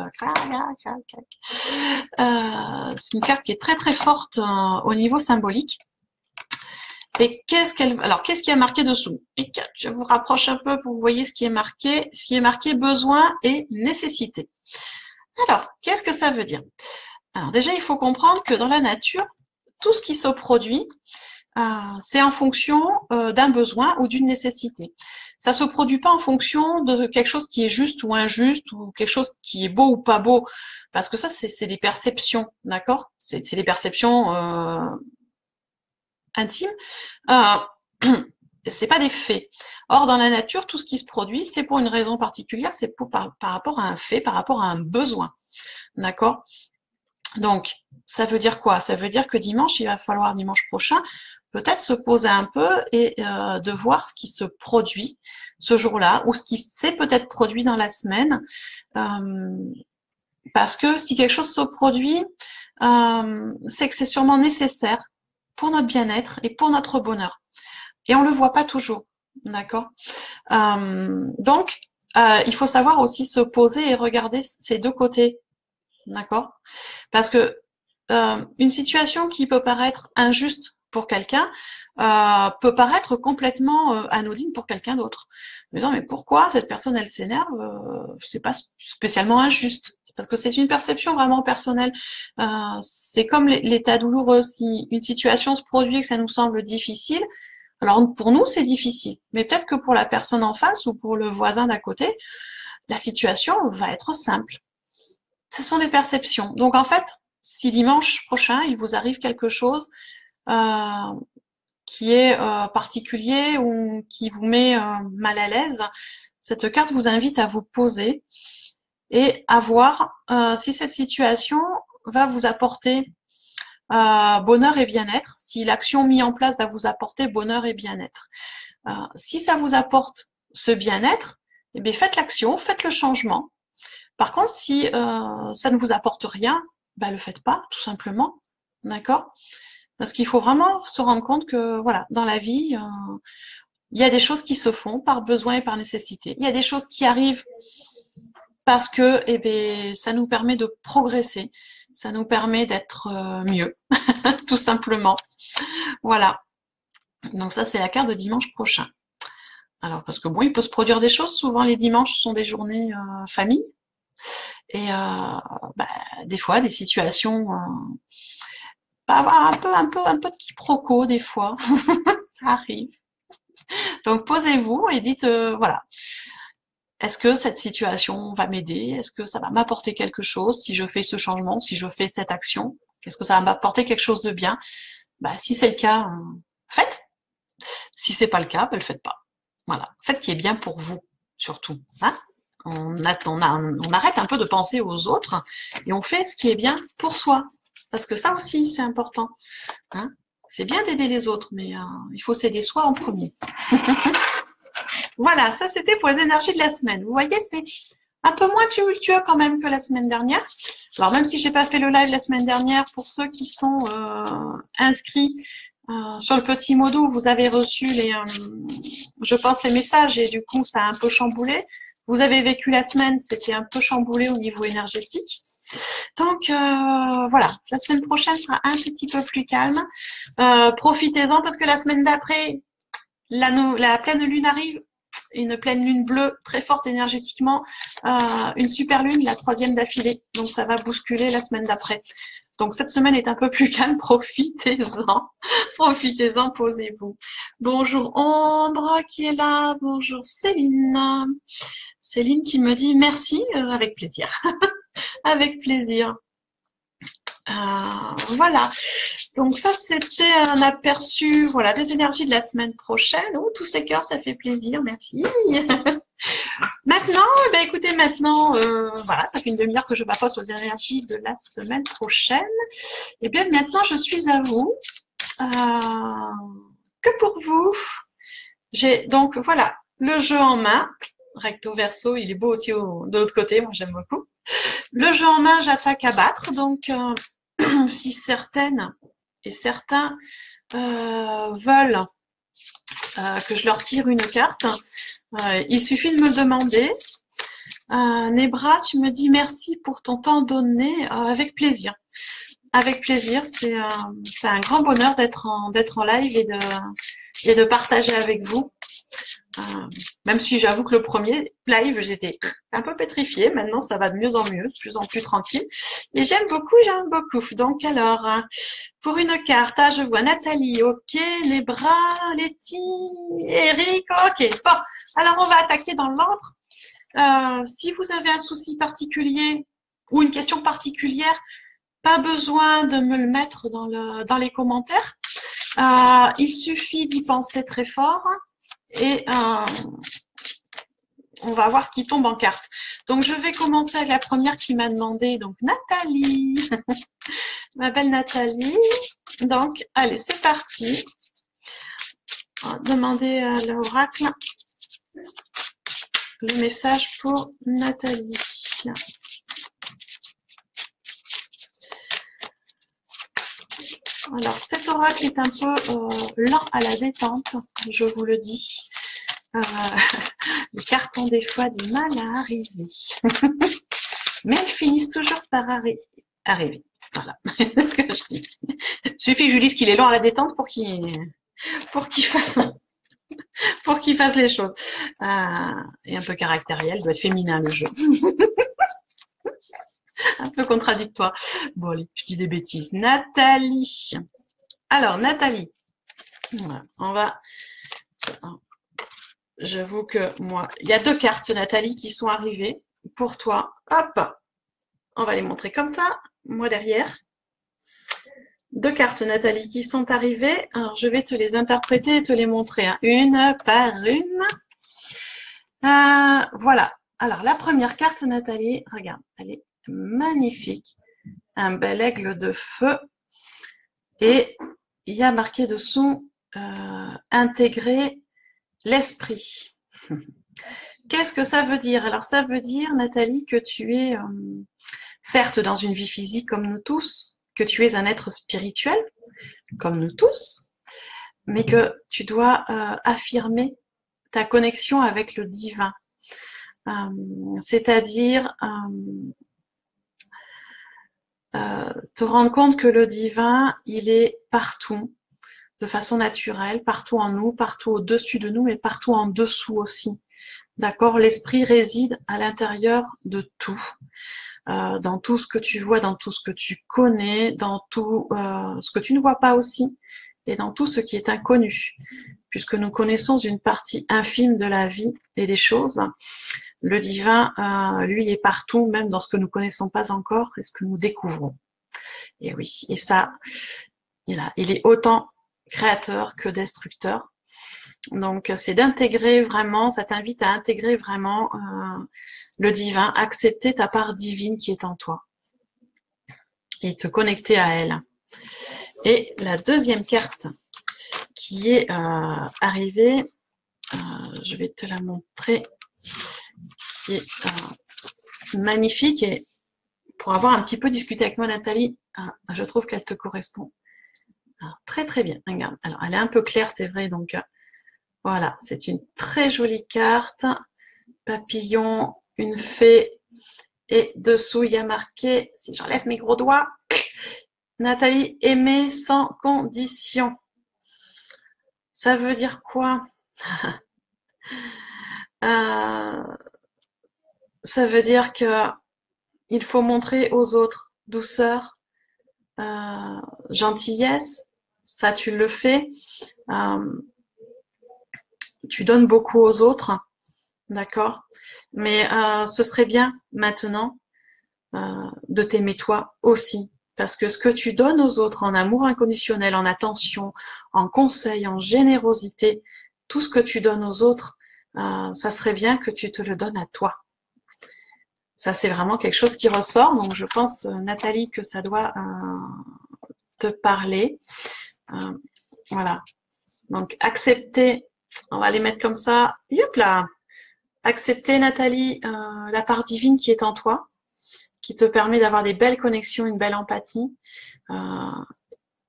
C'est une carte qui est très très forte au niveau symbolique. Et qu'est-ce qu'il y a marqué dessous? Et je vous rapproche un peu pour que vous voyez ce qui est marqué. Ce qui est marqué besoin et nécessité. Alors, qu'est-ce que ça veut dire? Alors déjà, il faut comprendre que dans la nature, tout ce qui se produit, c'est en fonction d'un besoin ou d'une nécessité. Ça se produit pas en fonction de quelque chose qui est juste ou injuste ou quelque chose qui est beau ou pas beau, parce que ça, c'est des perceptions, d'accord? C'est des perceptions intimes. C'est pas des faits. Or, dans la nature, tout ce qui se produit, c'est pour une raison particulière, c'est par rapport à un fait, par rapport à un besoin, d'accord? Donc, ça veut dire quoi? Ça veut dire que dimanche, il va falloir dimanche prochain peut-être se poser un peu et de voir ce qui se produit ce jour-là ou ce qui s'est peut-être produit dans la semaine. Parce que si quelque chose se produit, c'est que c'est sûrement nécessaire pour notre bien-être et pour notre bonheur. Et on le voit pas toujours, d'accord? Donc, il faut savoir aussi se poser et regarder ces deux côtés, d'accord? Parce que une situation qui peut paraître injuste pour quelqu'un peut paraître complètement anodine pour quelqu'un d'autre. Mais pourquoi cette personne elle s'énerve? C'est pas spécialement injuste. C'est parce que c'est une perception vraiment personnelle. C'est comme l'état douloureux. Si une situation se produit et que ça nous semble difficile, alors pour nous c'est difficile, mais peut-être que pour la personne en face ou pour le voisin d'à côté, la situation va être simple. Ce sont des perceptions. Donc en fait, si dimanche prochain, il vous arrive quelque chose qui est particulier ou qui vous met mal à l'aise, cette carte vous invite à vous poser et à voir si cette situation va vous apporter bonheur et bien-être, si l'action mise en place va vous apporter bonheur et bien-être. Si ça vous apporte ce bien-être, eh bien faites l'action, faites le changement. Par contre, si ça ne vous apporte rien, le faites pas, tout simplement, d'accord? Parce qu'il faut vraiment se rendre compte que, voilà, dans la vie, il y a des choses qui se font par besoin et par nécessité. Il y a des choses qui arrivent parce que, ça nous permet de progresser, ça nous permet d'être mieux, tout simplement. Voilà. Donc ça, c'est la carte de dimanche prochain. Alors, parce que bon, il peut se produire des choses. Souvent, les dimanches sont des journées famille. Et des fois, des situations, avoir un peu de quiproquo des fois, ça arrive. Donc posez-vous et dites, voilà, est-ce que cette situation va m'aider? Est-ce que ça va m'apporter quelque chose si je fais ce changement, si je fais cette action? Est-ce que ça va m'apporter quelque chose de bien? Si c'est le cas, faites. Si c'est pas le cas, le faites pas. Voilà, faites ce qui est bien pour vous, surtout. Hein? On arrête un peu de penser aux autres et on fait ce qui est bien pour soi. Parce que ça aussi, c'est important. Hein, c'est bien d'aider les autres, mais il faut s'aider soi en premier. Voilà, ça c'était pour les énergies de la semaine. Vous voyez, c'est un peu moins tumultueux quand même que la semaine dernière. Alors même si j'ai pas fait le live la semaine dernière, pour ceux qui sont inscrits, Sur le petit mot doux, vous avez reçu je pense, les messages et du coup, ça a un peu chamboulé. Vous avez vécu la semaine, c'était un peu chamboulé au niveau énergétique. Donc, voilà, la semaine prochaine sera un petit peu plus calme. Profitez-en parce que la semaine d'après, la pleine lune arrive. Une pleine lune bleue très forte énergétiquement, une super lune, la 3e d'affilée. Donc, ça va bousculer la semaine d'après. Donc, cette semaine est un peu plus calme. Profitez-en. Profitez-en, posez-vous. Bonjour Ambre qui est là. Bonjour Céline. Céline qui me dit merci, avec plaisir. Avec plaisir. Voilà. Donc ça, c'était un aperçu, voilà, des énergies de la semaine prochaine. Oh, tous ces cœurs, ça fait plaisir. Merci. Maintenant, écoutez, maintenant, voilà, ça fait une demi-heure que je papote aux énergies de la semaine prochaine. Et bien maintenant, je suis à vous. Que pour vous. J'ai donc, voilà, le jeu en main. Recto verso, il est beau aussi de l'autre côté, moi j'aime beaucoup. Le jeu en main, j'attaque à battre. Donc, si certaines et certains veulent que je leur tire une carte, il suffit de me demander. Nebra, tu me dis merci pour ton temps donné, avec plaisir. Avec plaisir, c'est un grand bonheur d'être en live et de partager avec vous. Même si j'avoue que le premier live, j'étais un peu pétrifiée. Maintenant, ça va de mieux en mieux, de plus en plus tranquille. Et j'aime beaucoup, j'aime beaucoup. Donc, alors, pour une carte, je vois Nathalie, ok, Nebra, Letty, Eric, ok. Bon, alors on va attaquer dans l'ordre. Si vous avez un souci particulier ou une question particulière, pas besoin de me le mettre dans les commentaires. Il suffit d'y penser très fort et on va voir ce qui tombe en carte. Donc, je vais commencer avec la première qui m'a demandé, donc Nathalie. Je m'appelle Nathalie. Donc, allez, c'est parti. On va demander à l'oracle le message pour Nathalie. Alors, cet oracle est un peu lent à la détente, je vous le dis. Les cartes ont des fois du mal à arriver. Mais elles finissent toujours par arriver. Voilà, c'est ce que je dis. Il suffit que je lui dise qu'il est lent à la détente pour qu'il fasse les choses. Et un peu caractériel, il doit être féminin le jeu. Un peu contradictoire. Bon, allez, je dis des bêtises. Nathalie. Alors, Nathalie. Voilà, on va... J'avoue que moi... Il y a 2 cartes, Nathalie, qui sont arrivées pour toi. Hop. On va les montrer comme ça. Moi, derrière. 2 cartes, Nathalie, qui sont arrivées. Alors, je vais te les interpréter et te les montrer, hein, une par une. Voilà. Alors, la première carte, Nathalie, regarde, elle est magnifique. Un bel aigle de feu. Et il y a marqué dessous intégrer l'esprit. Qu'est-ce que ça veut dire? Alors, ça veut dire, Nathalie, que tu es, certes, dans une vie physique comme nous tous, que tu es un être spirituel, comme nous tous, mais que tu dois affirmer ta connexion avec le divin. C'est-à-dire te rendre compte que le divin, il est partout, de façon naturelle, partout en nous, partout au-dessus de nous, mais partout en dessous aussi. D'accord? L'esprit réside à l'intérieur de tout. Dans tout ce que tu vois, dans tout ce que tu connais, dans tout ce que tu ne vois pas aussi, et dans tout ce qui est inconnu. Puisque nous connaissons une partie infime de la vie et des choses, le divin, lui, est partout, même dans ce que nous connaissons pas encore et ce que nous découvrons. Et oui, et ça, il est autant créateur que destructeur. Donc, c'est d'intégrer vraiment, ça t'invite à intégrer vraiment le divin, accepter ta part divine qui est en toi et te connecter à elle. Et la deuxième carte qui est arrivée, je vais te la montrer, qui est magnifique, et pour avoir un petit peu discuté avec moi, Nathalie, je trouve qu'elle te correspond Alors, très très bien. Regarde. Alors, elle est un peu claire, c'est vrai. Donc, voilà, c'est une très jolie carte. Papillon, une fée. Et dessous, il y a marqué, si j'enlève mes gros doigts, Nathalie, aimer sans condition. Ça veut dire quoi? Ça veut dire que il faut montrer aux autres douceur, gentillesse. Ça, tu le fais. Euh, tu donnes beaucoup aux autres, d'accord? Mais ce serait bien maintenant de t'aimer toi aussi. Parce que ce que tu donnes aux autres en amour inconditionnel, en attention, en conseil, en générosité, tout ce que tu donnes aux autres, ça serait bien que tu te le donnes à toi. Ça, c'est vraiment quelque chose qui ressort. Donc, je pense, Nathalie, que ça doit te parler. Voilà. Donc, accepter, on va les mettre comme ça. Youp là. Accepter, Nathalie, la part divine qui est en toi, qui te permet d'avoir des belles connexions, une belle empathie.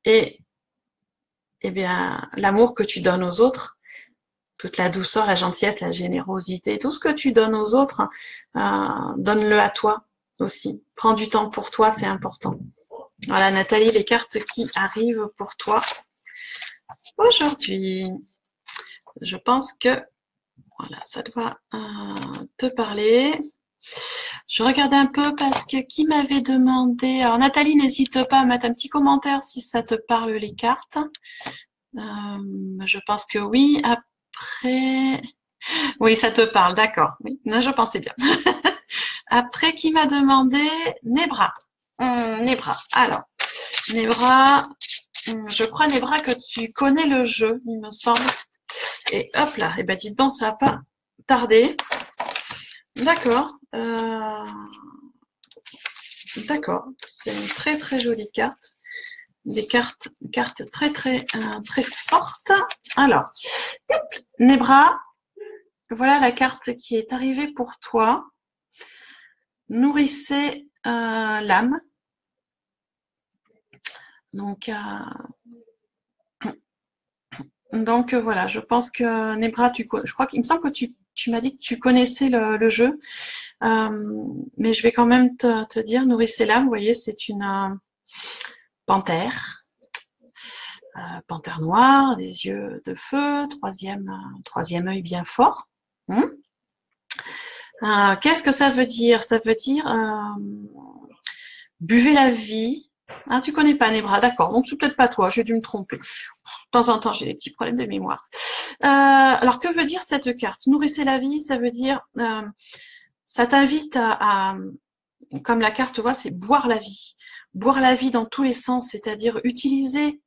Et bien, l'amour que tu donnes aux autres, toute la douceur, la gentillesse, la générosité, tout ce que tu donnes aux autres, donne-le à toi aussi. Prends du temps pour toi, c'est important. Voilà, Nathalie, les cartes qui arrivent pour toi aujourd'hui. Je pense que voilà, ça doit te parler. Je regardais un peu parce que qui m'avait demandé. Alors Nathalie, n'hésite pas à mettre un petit commentaire si ça te parle les cartes. Je pense que oui. Après, oui, ça te parle, d'accord. Oui, je pensais bien. Après, qui m'a demandé Nebra. Nebra. Alors, Nebra, je crois Nebra que tu connais le jeu, il me semble. Et hop là, et ben dis donc, ça n'a pas tardé. D'accord. D'accord. C'est une très très jolie carte. Des cartes très très très fortes. Alors, hop, Nebra, voilà la carte qui est arrivée pour toi. Nourrissez l'âme. Donc voilà, je pense que Nebra, je crois qu'il me semble que tu m'as dit que tu connaissais le jeu, mais je vais quand même te dire, nourrissez l'âme, vous voyez, c'est une panthère, panthère noire, des yeux de feu, troisième œil bien fort. Qu'est-ce que ça veut dire? Ça veut dire buvez la vie. Ah, tu connais pas Nebra, d'accord. Donc c'est peut-être pas toi, j'ai dû me tromper. De temps en temps, j'ai des petits problèmes de mémoire. Alors que veut dire cette carte? Nourrissez la vie, ça veut dire ça t'invite à comme la carte voit, c'est boire la vie. Boire la vie dans tous les sens, c'est-à-dire utiliser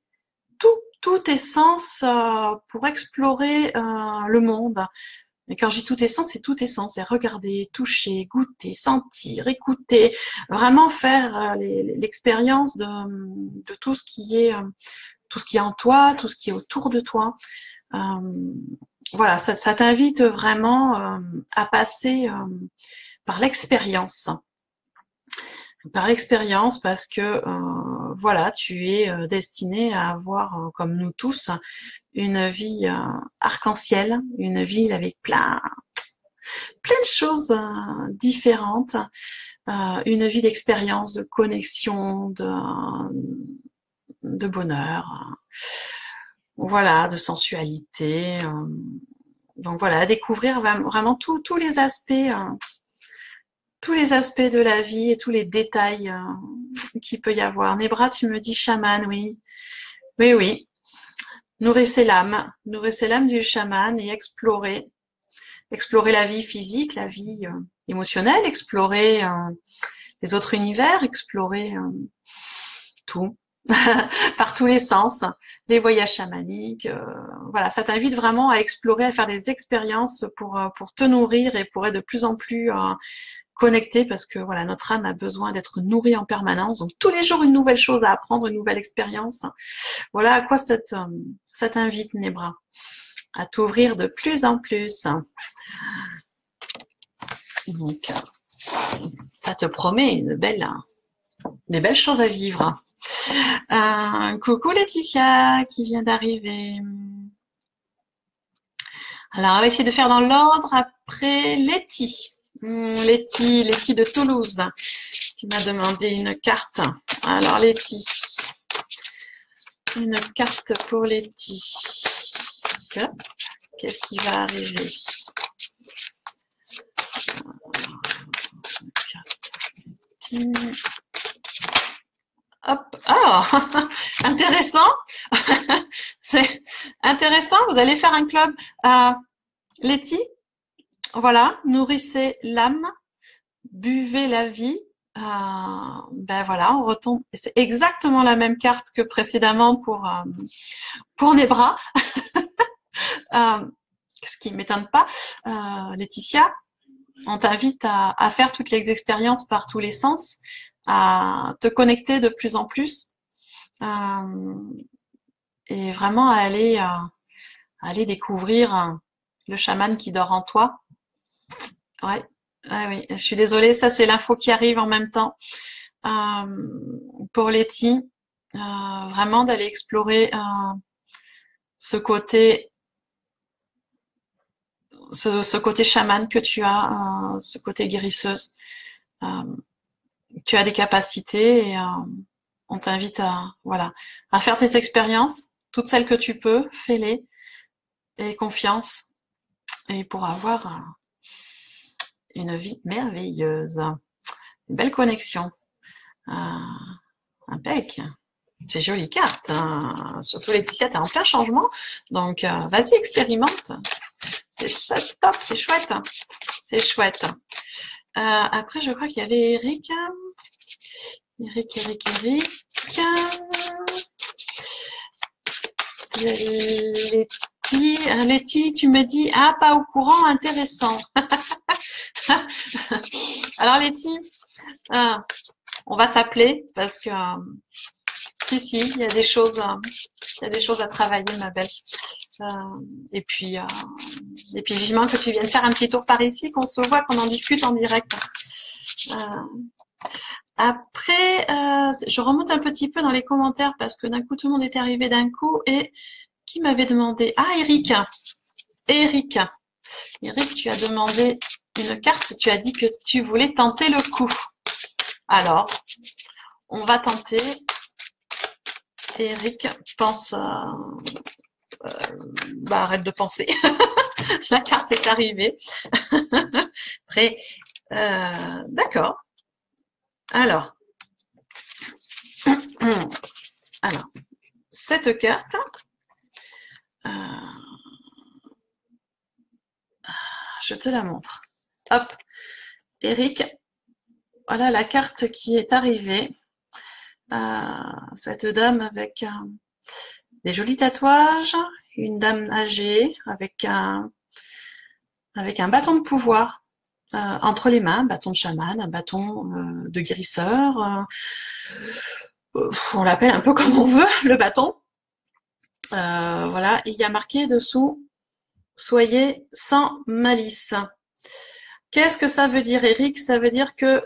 tous tes sens pour explorer le monde. Et quand je dis tous tes sens, c'est tous tes sens. C'est regarder, toucher, goûter, sentir, écouter. Vraiment faire l'expérience de tout ce qui est en toi, tout ce qui est autour de toi. Voilà, ça t'invite vraiment à passer par l'expérience. Par l'expérience, parce que voilà, tu es destiné à avoir, comme nous tous, une vie arc-en-ciel, une vie avec plein de choses différentes, une vie d'expérience, de connexion, de bonheur, voilà, de sensualité. Donc voilà, découvrir vraiment tous les aspects de la vie et tous les détails qu'il peut y avoir. Nebra, tu me dis chaman, oui. Oui, oui. Nourrissez l'âme du chaman et explorer la vie physique, la vie émotionnelle, explorer les autres univers, explorer tout, par tous les sens, les voyages chamaniques. Voilà, ça t'invite vraiment à explorer, à faire des expériences pour te nourrir et pour être de plus en plus connecté, parce que voilà, notre âme a besoin d'être nourrie en permanence. Donc tous les jours une nouvelle chose à apprendre, une nouvelle expérience. Voilà à quoi ça t'invite, Nebra, à t'ouvrir de plus en plus. Donc ça te promet une belle des belles choses à vivre. Coucou Laetitia qui vient d'arriver. Alors, on va essayer de faire dans l'ordre. Après, Letty. Letty de Toulouse, qui m'a demandé une carte. Alors, Letty. Une carte pour Letty. Qu'est-ce qui va arriver? Hop. Oh, intéressant. C'est intéressant. Vous allez faire un club. Letty, voilà, nourrissez l'âme, buvez la vie. Ben voilà, on retombe. C'est exactement la même carte que précédemment pour Nebra. Ce qui ne m'étonne pas. Laetitia, on t'invite à faire toutes les expériences par tous les sens, à te connecter de plus en plus et vraiment à aller découvrir le chaman qui dort en toi. Ouais, oui, je suis désolée, ça c'est l'info qui arrive en même temps. Pour Letty, vraiment d'aller explorer ce côté chaman que tu as, ce côté guérisseuse. Tu as des capacités et on t'invite à faire tes expériences, toutes celles que tu peux, fais-les, et confiance, et pour avoir une vie merveilleuse. Une belle connexion. Impec. C'est jolie carte. Surtout Laetitia, t'es en plein changement. Donc, vas-y, expérimente. C'est top, c'est chouette. C'est chouette. Après, je crois qu'il y avait Eric. Eric. Letty, tu me dis, pas au courant, intéressant. Alors Letty, on va s'appeler parce que si, il y a des choses à travailler, ma belle. Et puis vivement que tu viennes faire un petit tour par ici, qu'on se voit, qu'on en discute en direct. Après, je remonte un petit peu dans les commentaires parce que d'un coup tout le monde était arrivé d'un coup et qui m'avait demandé? Eric, tu as demandé une carte, tu as dit que tu voulais tenter le coup. Alors, on va tenter. Eric pense... arrête de penser. La carte est arrivée. Très... D'accord. Alors, cette carte... je te la montre. Hop, Eric, voilà la carte qui est arrivée. Cette dame avec des jolis tatouages, une dame âgée avec un bâton de pouvoir entre les mains, un bâton de chaman, un bâton de guérisseur. On l'appelle un peu comme on veut, le bâton. Voilà, il y a marqué dessous « Soyez sans malice ». Qu'est-ce que ça veut dire, Eric? Ça veut dire que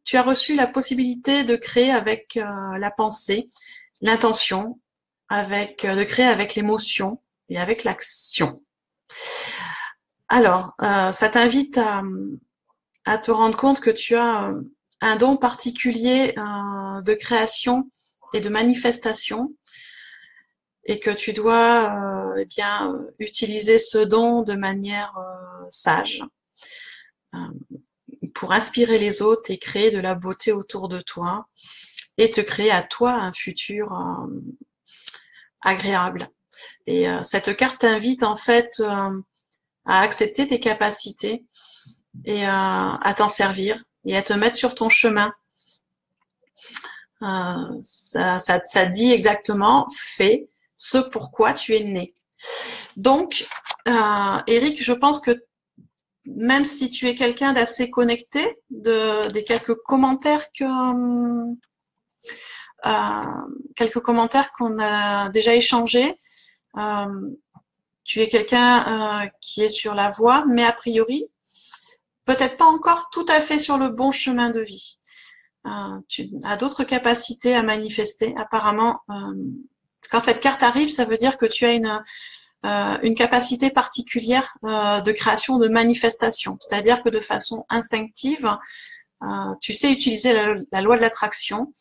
tu as reçu la possibilité de créer avec la pensée, l'intention, de créer avec l'émotion et avec l'action. Alors, ça t'invite à te rendre compte que tu as un don particulier de création et de manifestation et que tu dois utiliser ce don de manière sage pour inspirer les autres et créer de la beauté autour de toi et te créer à toi un futur agréable. Et cette carte t'invite en fait à accepter tes capacités et à t'en servir et à te mettre sur ton chemin. Ça dit exactement, fais ce pourquoi tu es né. Donc, Eric, je pense que même si tu es quelqu'un d'assez connecté, des quelques commentaires qu'on a déjà échangés, tu es quelqu'un qui est sur la voie, mais a priori, peut-être pas encore tout à fait sur le bon chemin de vie. Tu as d'autres capacités à manifester. Apparemment, quand cette carte arrive, ça veut dire que tu as une capacité particulière de création, de manifestation. C'est-à-dire que de façon instinctive, tu sais utiliser la loi de l'attraction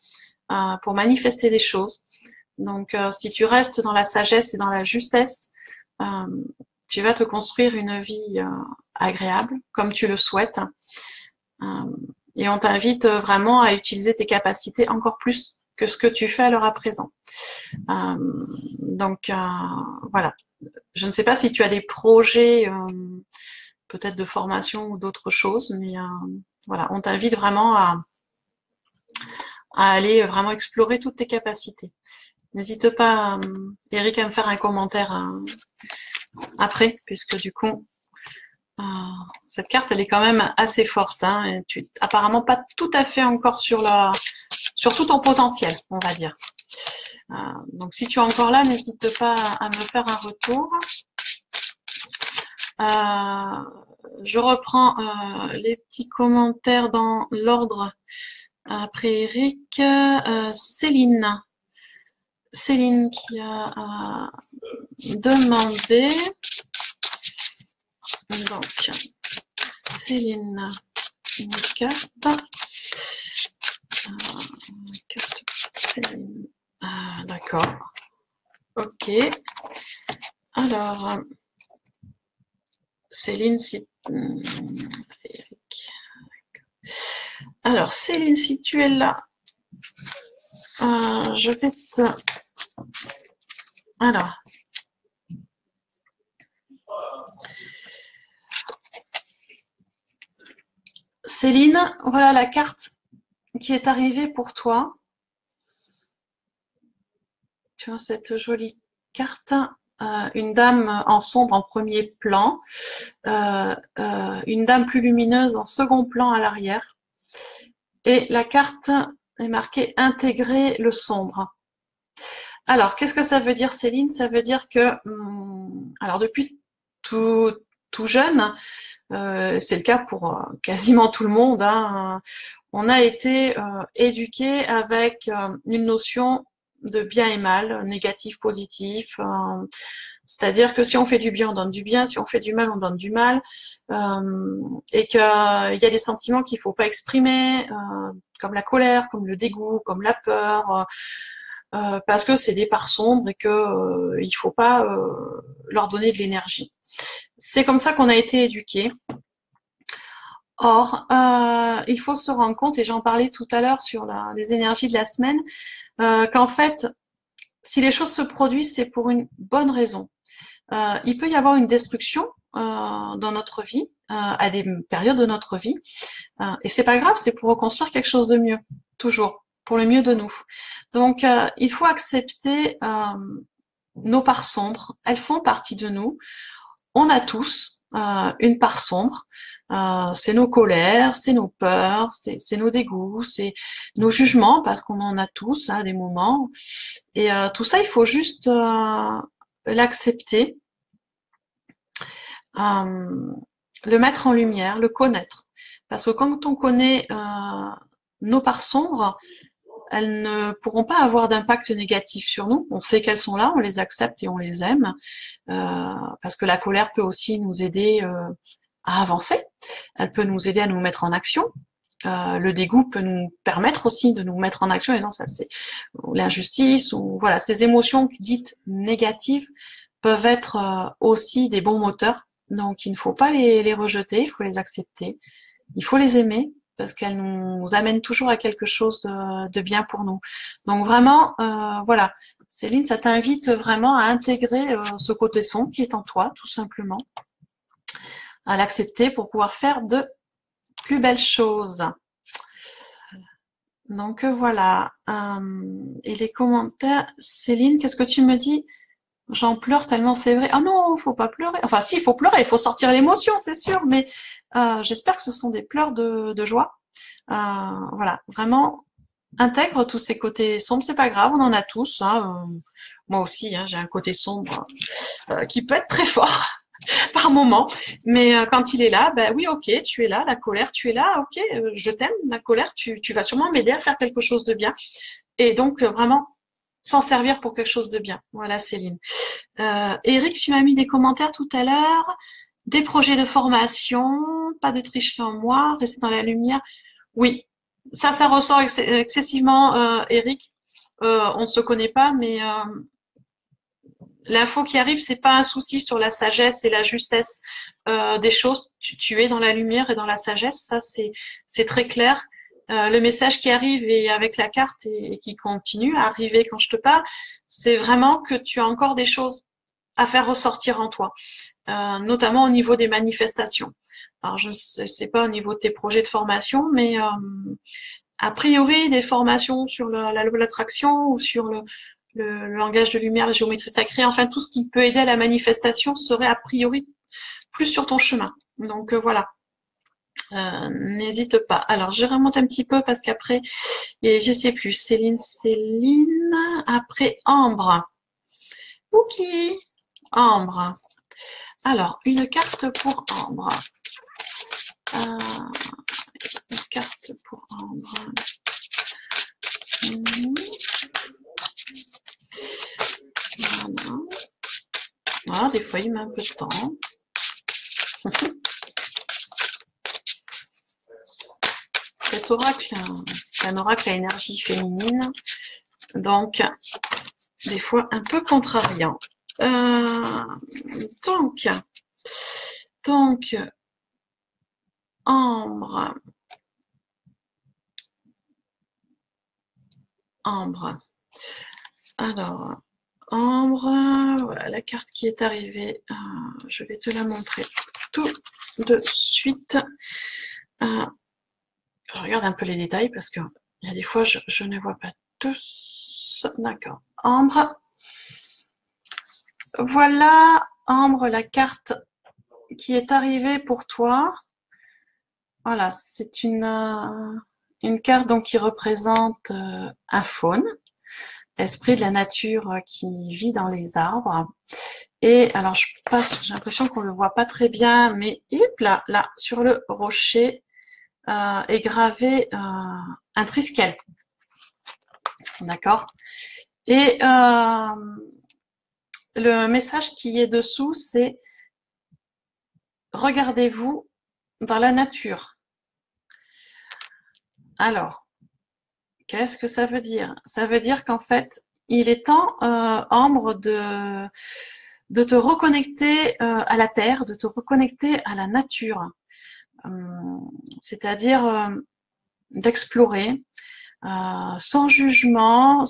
pour manifester des choses. Donc, si tu restes dans la sagesse et dans la justesse, tu vas te construire une vie agréable, comme tu le souhaites. Et on t'invite vraiment à utiliser tes capacités encore plus que ce que tu fais à l'heure à présent. Donc, voilà. Je ne sais pas si tu as des projets, peut-être de formation ou d'autres choses, mais voilà, on t'invite vraiment à aller vraiment explorer toutes tes capacités. N'hésite pas, Eric, à me faire un commentaire après, puisque du coup, cette carte, elle est quand même assez forte. Hein, et tu apparemment pas tout à fait encore sur tout ton potentiel, on va dire. Donc, si tu es encore là, n'hésite pas à me faire un retour. Je reprends les petits commentaires dans l'ordre. Après Eric, Céline. Céline qui a demandé. Donc, Céline, une carte. Carte Céline. D'accord. Ok. Alors, Céline, si... Eric. Alors, Céline, si tu es là, je vais te... Alors, Céline, voilà la carte qui est arrivée pour toi. Tu vois cette jolie carte, une dame en sombre en premier plan, une dame plus lumineuse en second plan à l'arrière. Et la carte est marquée « Intégrer le sombre ». Alors, qu'est-ce que ça veut dire, Céline? Ça veut dire que, alors depuis tout jeune, c'est le cas pour quasiment tout le monde, hein, on a été éduqué avec une notion de bien et mal, négatif, positif. C'est-à-dire que si on fait du bien, on donne du bien, si on fait du mal, on donne du mal, et qu'il y a des sentiments qu'il faut pas exprimer, comme la colère, comme le dégoût, comme la peur, parce que c'est des parts sombres et que il faut pas leur donner de l'énergie. C'est comme ça qu'on a été éduqués. Or, il faut se rendre compte, et j'en parlais tout à l'heure sur les énergies de la semaine, qu'en fait, si les choses se produisent, c'est pour une bonne raison. Il peut y avoir une destruction dans notre vie, à des périodes de notre vie, et c'est pas grave, c'est pour reconstruire quelque chose de mieux, toujours, pour le mieux de nous. Donc, il faut accepter nos parts sombres, elles font partie de nous. On a tous une part sombre. C'est nos colères, c'est nos peurs, c'est nos dégoûts, c'est nos jugements, parce qu'on en a tous à des moments. Et tout ça, il faut juste l'accepter, le mettre en lumière, le connaître. Parce que quand on connaît nos parts sombres, elles ne pourront pas avoir d'impact négatif sur nous. On sait qu'elles sont là, on les accepte et on les aime, parce que la colère peut aussi nous aider à avancer. Elle peut nous aider à nous mettre en action. Le dégoût peut nous permettre aussi de nous mettre en action, et non, ça c'est l'injustice, ou voilà, ces émotions dites négatives peuvent être aussi des bons moteurs. Donc il ne faut pas les rejeter, il faut les accepter, il faut les aimer, parce qu'elles nous amènent toujours à quelque chose de bien pour nous. Donc vraiment, voilà, Céline, ça t'invite vraiment à intégrer ce côté son qui est en toi, tout simplement, à l'accepter pour pouvoir faire de plus belles choses. Donc voilà. Et les commentaires, Céline, qu'est-ce que tu me dis? J'en pleure tellement c'est vrai. Ah non, faut pas pleurer. Enfin si, il faut pleurer, il faut sortir l'émotion, c'est sûr, mais j'espère que ce sont des pleurs de joie. Voilà, vraiment, intègre tous ces côtés sombres, c'est pas grave, on en a tous. Hein, moi aussi, hein, j'ai un côté sombre qui peut être très fort. par moment. Mais quand il est là, ben oui, ok, tu es là, la colère, tu es là, ok, je t'aime, ma colère, tu vas sûrement m'aider à faire quelque chose de bien. Et donc, vraiment, s'en servir pour quelque chose de bien. Voilà, Céline. Eric, tu m'as mis des commentaires tout à l'heure. Des projets de formation, pas de tricherie en moi, rester dans la lumière. Oui, ça ressort excessivement, Eric. On ne se connaît pas, mais l'info qui arrive, c'est pas un souci sur la sagesse et la justesse des choses. Tu es dans la lumière et dans la sagesse, ça c'est très clair. Le message qui arrive et avec la carte et qui continue à arriver quand je te parle, c'est vraiment que tu as encore des choses à faire ressortir en toi, notamment au niveau des manifestations. Alors je sais pas au niveau de tes projets de formation, mais a priori des formations sur la loi de l'attraction ou sur le langage de lumière, la géométrie sacrée, enfin tout ce qui peut aider à la manifestation serait a priori plus sur ton chemin. Donc voilà, n'hésite pas. Alors je remonte un petit peu parce qu'après, et je sais plus, Céline, après Ambre. Ok, Ambre. Alors, une carte pour Ambre. Une carte pour Ambre. Voilà. Ah, des fois, il met un peu de temps. Cet oracle, c'est un oracle à énergie féminine. Donc, des fois, un peu contrariant. Donc, Ambre. Alors, Ambre, voilà la carte qui est arrivée. Je vais te la montrer tout de suite. Je regarde un peu les détails parce que il y a des fois je ne vois pas tous. D'accord. Ambre. Voilà, Ambre, la carte qui est arrivée pour toi. Voilà, c'est une carte donc qui représente un faune, l'esprit de la nature qui vit dans les arbres. Et alors je passe, j'ai l'impression qu'on le voit pas très bien, mais hop là, sur le rocher est gravé un triskel. D'accord. Et le message qui est dessous, c'est regardez-vous dans la nature. Alors, qu'est-ce que ça veut dire? Ça veut dire qu'en fait, il est temps, Ambre, de te reconnecter à la terre, de te reconnecter à la nature. C'est-à-dire d'explorer sans jugement,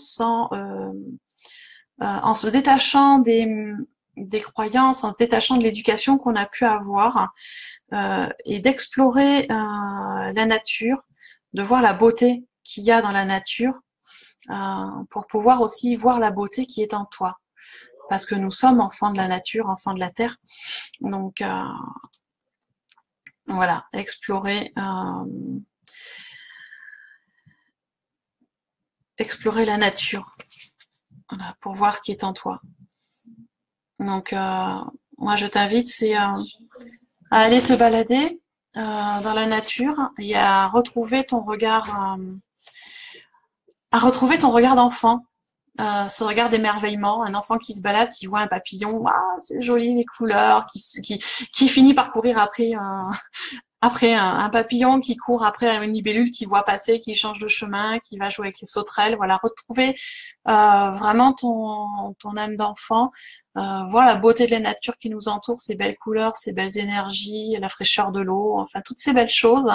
en se détachant des croyances, en se détachant de l'éducation qu'on a pu avoir, et d'explorer la nature, de voir la beauté qu'il y a dans la nature, pour pouvoir aussi voir la beauté qui est en toi. Parce que nous sommes enfants de la nature, enfants de la terre. Donc voilà, explorer la nature, voilà, pour voir ce qui est en toi. Donc moi je t'invite, c'est à aller te balader dans la nature et à retrouver ton regard d'enfant, ce regard d'émerveillement, un enfant qui se balade, qui voit un papillon, waouh, c'est joli les couleurs, qui finit par courir après un papillon, qui court après une libellule, qui voit passer, qui change de chemin, qui va jouer avec les sauterelles. Voilà, retrouver vraiment ton âme d'enfant, voir la beauté de la nature qui nous entoure, ces belles couleurs, ces belles énergies, la fraîcheur de l'eau, enfin toutes ces belles choses,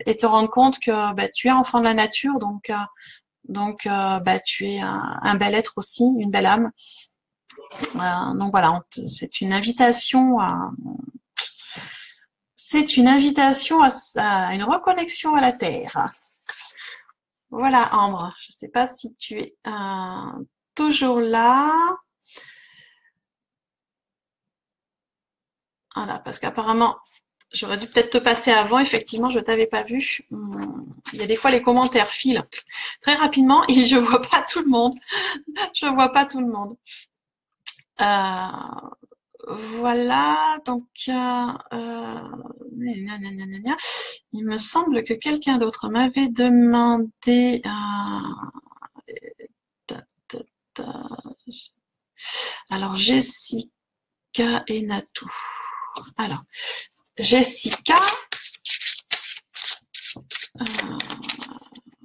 et te rendre compte que tu es enfant de la nature, donc tu es un bel être aussi, une belle âme. Donc voilà, c'est une invitation à une reconnexion à la terre. Voilà, Ambre. Je ne sais pas si tu es toujours là. Voilà, parce qu'apparemment, j'aurais dû peut-être te passer avant. Effectivement, je ne t'avais pas vu. Il y a des fois, les commentaires filent très rapidement et je vois pas tout le monde. Je vois pas tout le monde. voilà, donc nanana. Il me semble que quelqu'un d'autre m'avait demandé ta, ta, ta. Alors Jessica et Natou. Alors Jessica,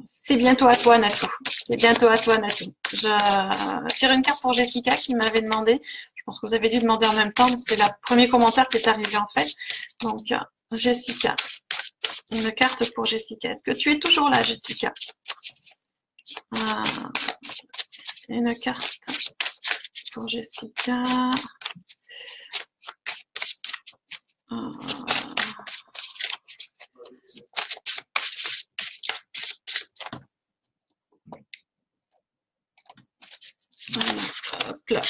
c'est bientôt à toi Natou. C'est bientôt à toi Natou. Je tire une carte pour Jessica qui m'avait demandé. Je pense que vous avez dû demander en même temps. C'est le premier commentaire qui est arrivé en fait. Donc Jessica, une carte pour Jessica. Est-ce que tu es toujours là Jessica? Une carte pour Jessica. Voilà, hop là.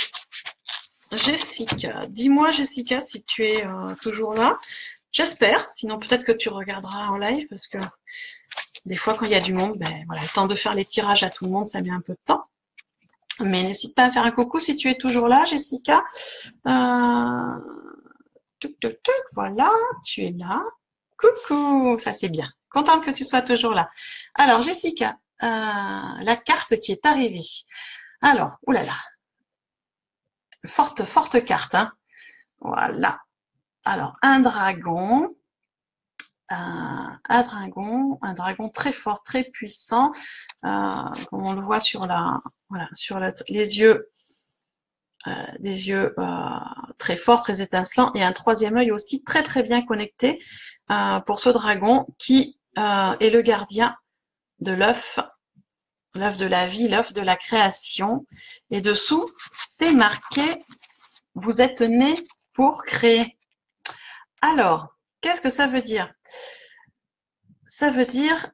Jessica, dis-moi Jessica si tu es toujours là. J'espère, sinon peut-être que tu regarderas en live parce que des fois quand il y a du monde, ben voilà, le temps de faire les tirages à tout le monde, ça met un peu de temps. Mais n'hésite pas à faire un coucou si tu es toujours là, Jessica. Voilà, tu es là. Coucou, ça c'est bien. Contente que tu sois toujours là. Alors Jessica, la carte qui est arrivée. Alors, oulala, forte carte, hein. Voilà. Alors, un dragon, un dragon très fort, très puissant, comme on le voit sur les yeux, des yeux très forts, très étincelants, et un troisième œil aussi très très bien connecté pour ce dragon qui est le gardien de l'œuf de la vie, l'œuf de la création. Et dessous, c'est marqué « Vous êtes né pour créer ». Alors, qu'est-ce que ça veut dire? Ça veut dire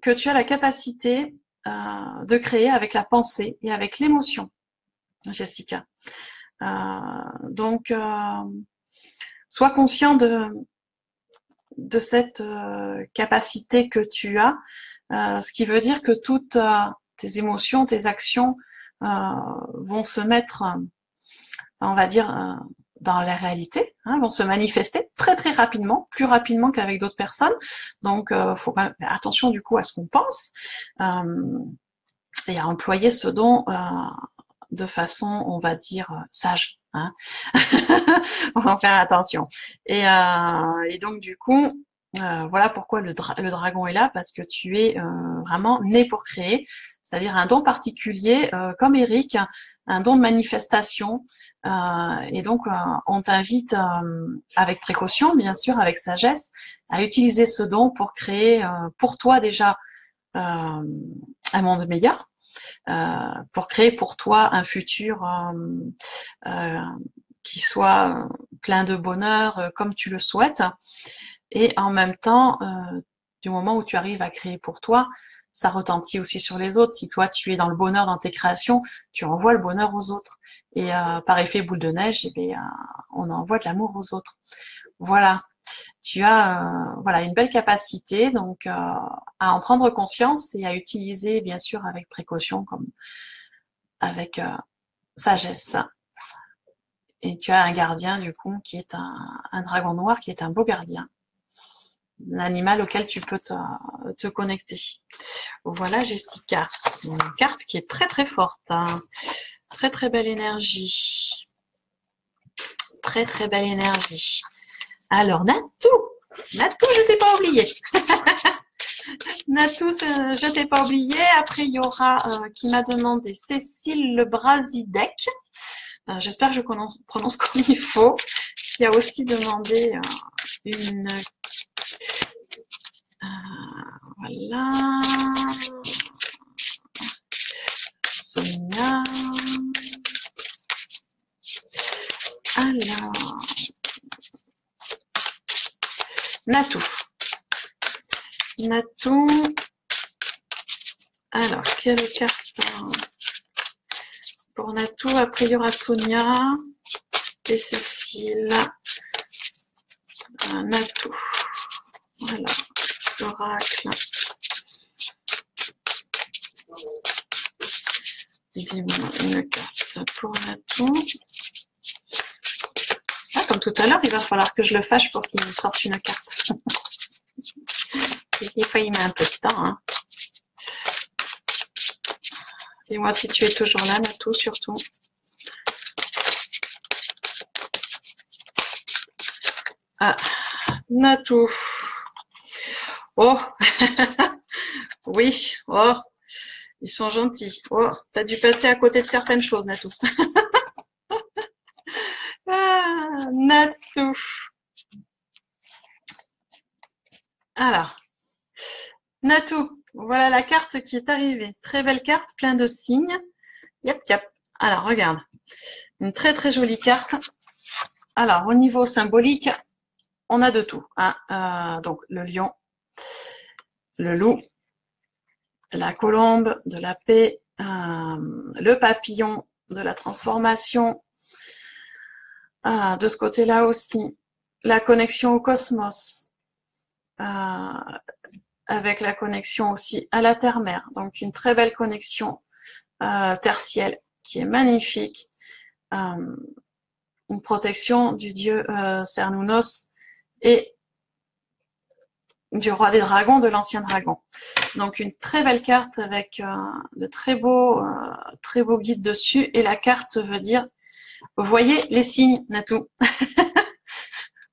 que tu as la capacité de créer avec la pensée et avec l'émotion, Jessica. Donc, sois conscient de cette capacité que tu as, ce qui veut dire que toutes tes émotions, tes actions vont se mettre, on va dire, dans la réalité, hein, vont se manifester très très rapidement, plus rapidement qu'avec d'autres personnes. Donc, faut quand même faire attention du coup à ce qu'on pense et à employer ce don de façon, on va dire, sage. Hein. On va en faire attention. Et donc du coup, voilà pourquoi le dragon est là, parce que tu es vraiment né pour créer, c'est-à-dire un don particulier, comme Eric, un don de manifestation. Et donc, on t'invite, avec précaution, bien sûr, avec sagesse, à utiliser ce don pour créer pour toi déjà un monde meilleur, pour créer pour toi un futur qui soit plein de bonheur comme tu le souhaites. Et en même temps, du moment où tu arrives à créer pour toi, ça retentit aussi sur les autres. Si toi, tu es dans le bonheur dans tes créations, tu envoies le bonheur aux autres. Et par effet boule de neige, eh bien, on envoie de l'amour aux autres. Voilà. Tu as voilà une belle capacité donc à en prendre conscience et à utiliser bien sûr avec précaution comme avec sagesse. Et tu as un gardien du coup qui est un dragon noir qui est un beau gardien, un animal auquel tu peux te connecter. Voilà Jessica, une carte qui est très très forte, hein. Très très belle énergie, très très belle énergie. Alors Natou, je t'ai pas oublié. Natou, je t'ai pas oublié. Après, il y aura qui m'a demandé Cécile Le Brasidec. J'espère que je prononce comme il faut. Qui a aussi demandé une... voilà. Sonia. Alors... Natou. Alors, quelle carte pour Natou? Après, il y aura Sonia et Cécile. Natou. Voilà, l'oracle. Dis-moi une carte pour Natou. comme tout à l'heure, il va falloir que je le fâche pour qu'il me sorte une carte. Des fois, il met un peu de temps. Hein. Dis-moi si tu es toujours là, Natou, surtout. Ah, Natou. Oh, oui, oh, ils sont gentils. Oh, t'as dû passer à côté de certaines choses, Natou. Ah, Natou. Alors, Natou, voilà la carte qui est arrivée. Très belle carte, plein de signes. Yep, yep. Alors, regarde. Une très très jolie carte. Alors, au niveau symbolique, on a de tout. Hein. Donc, le lion, le loup, la colombe, de la paix, le papillon, de la transformation. De ce côté-là aussi, la connexion au cosmos, avec la connexion aussi à la terre-mère. Donc, une très belle connexion tertielle qui est magnifique. Une protection du dieu Cernunnos et du roi des dragons, de l'ancien dragon. Donc une très belle carte avec de très beaux guides dessus. Et la carte veut dire, voyez les signes, Natou.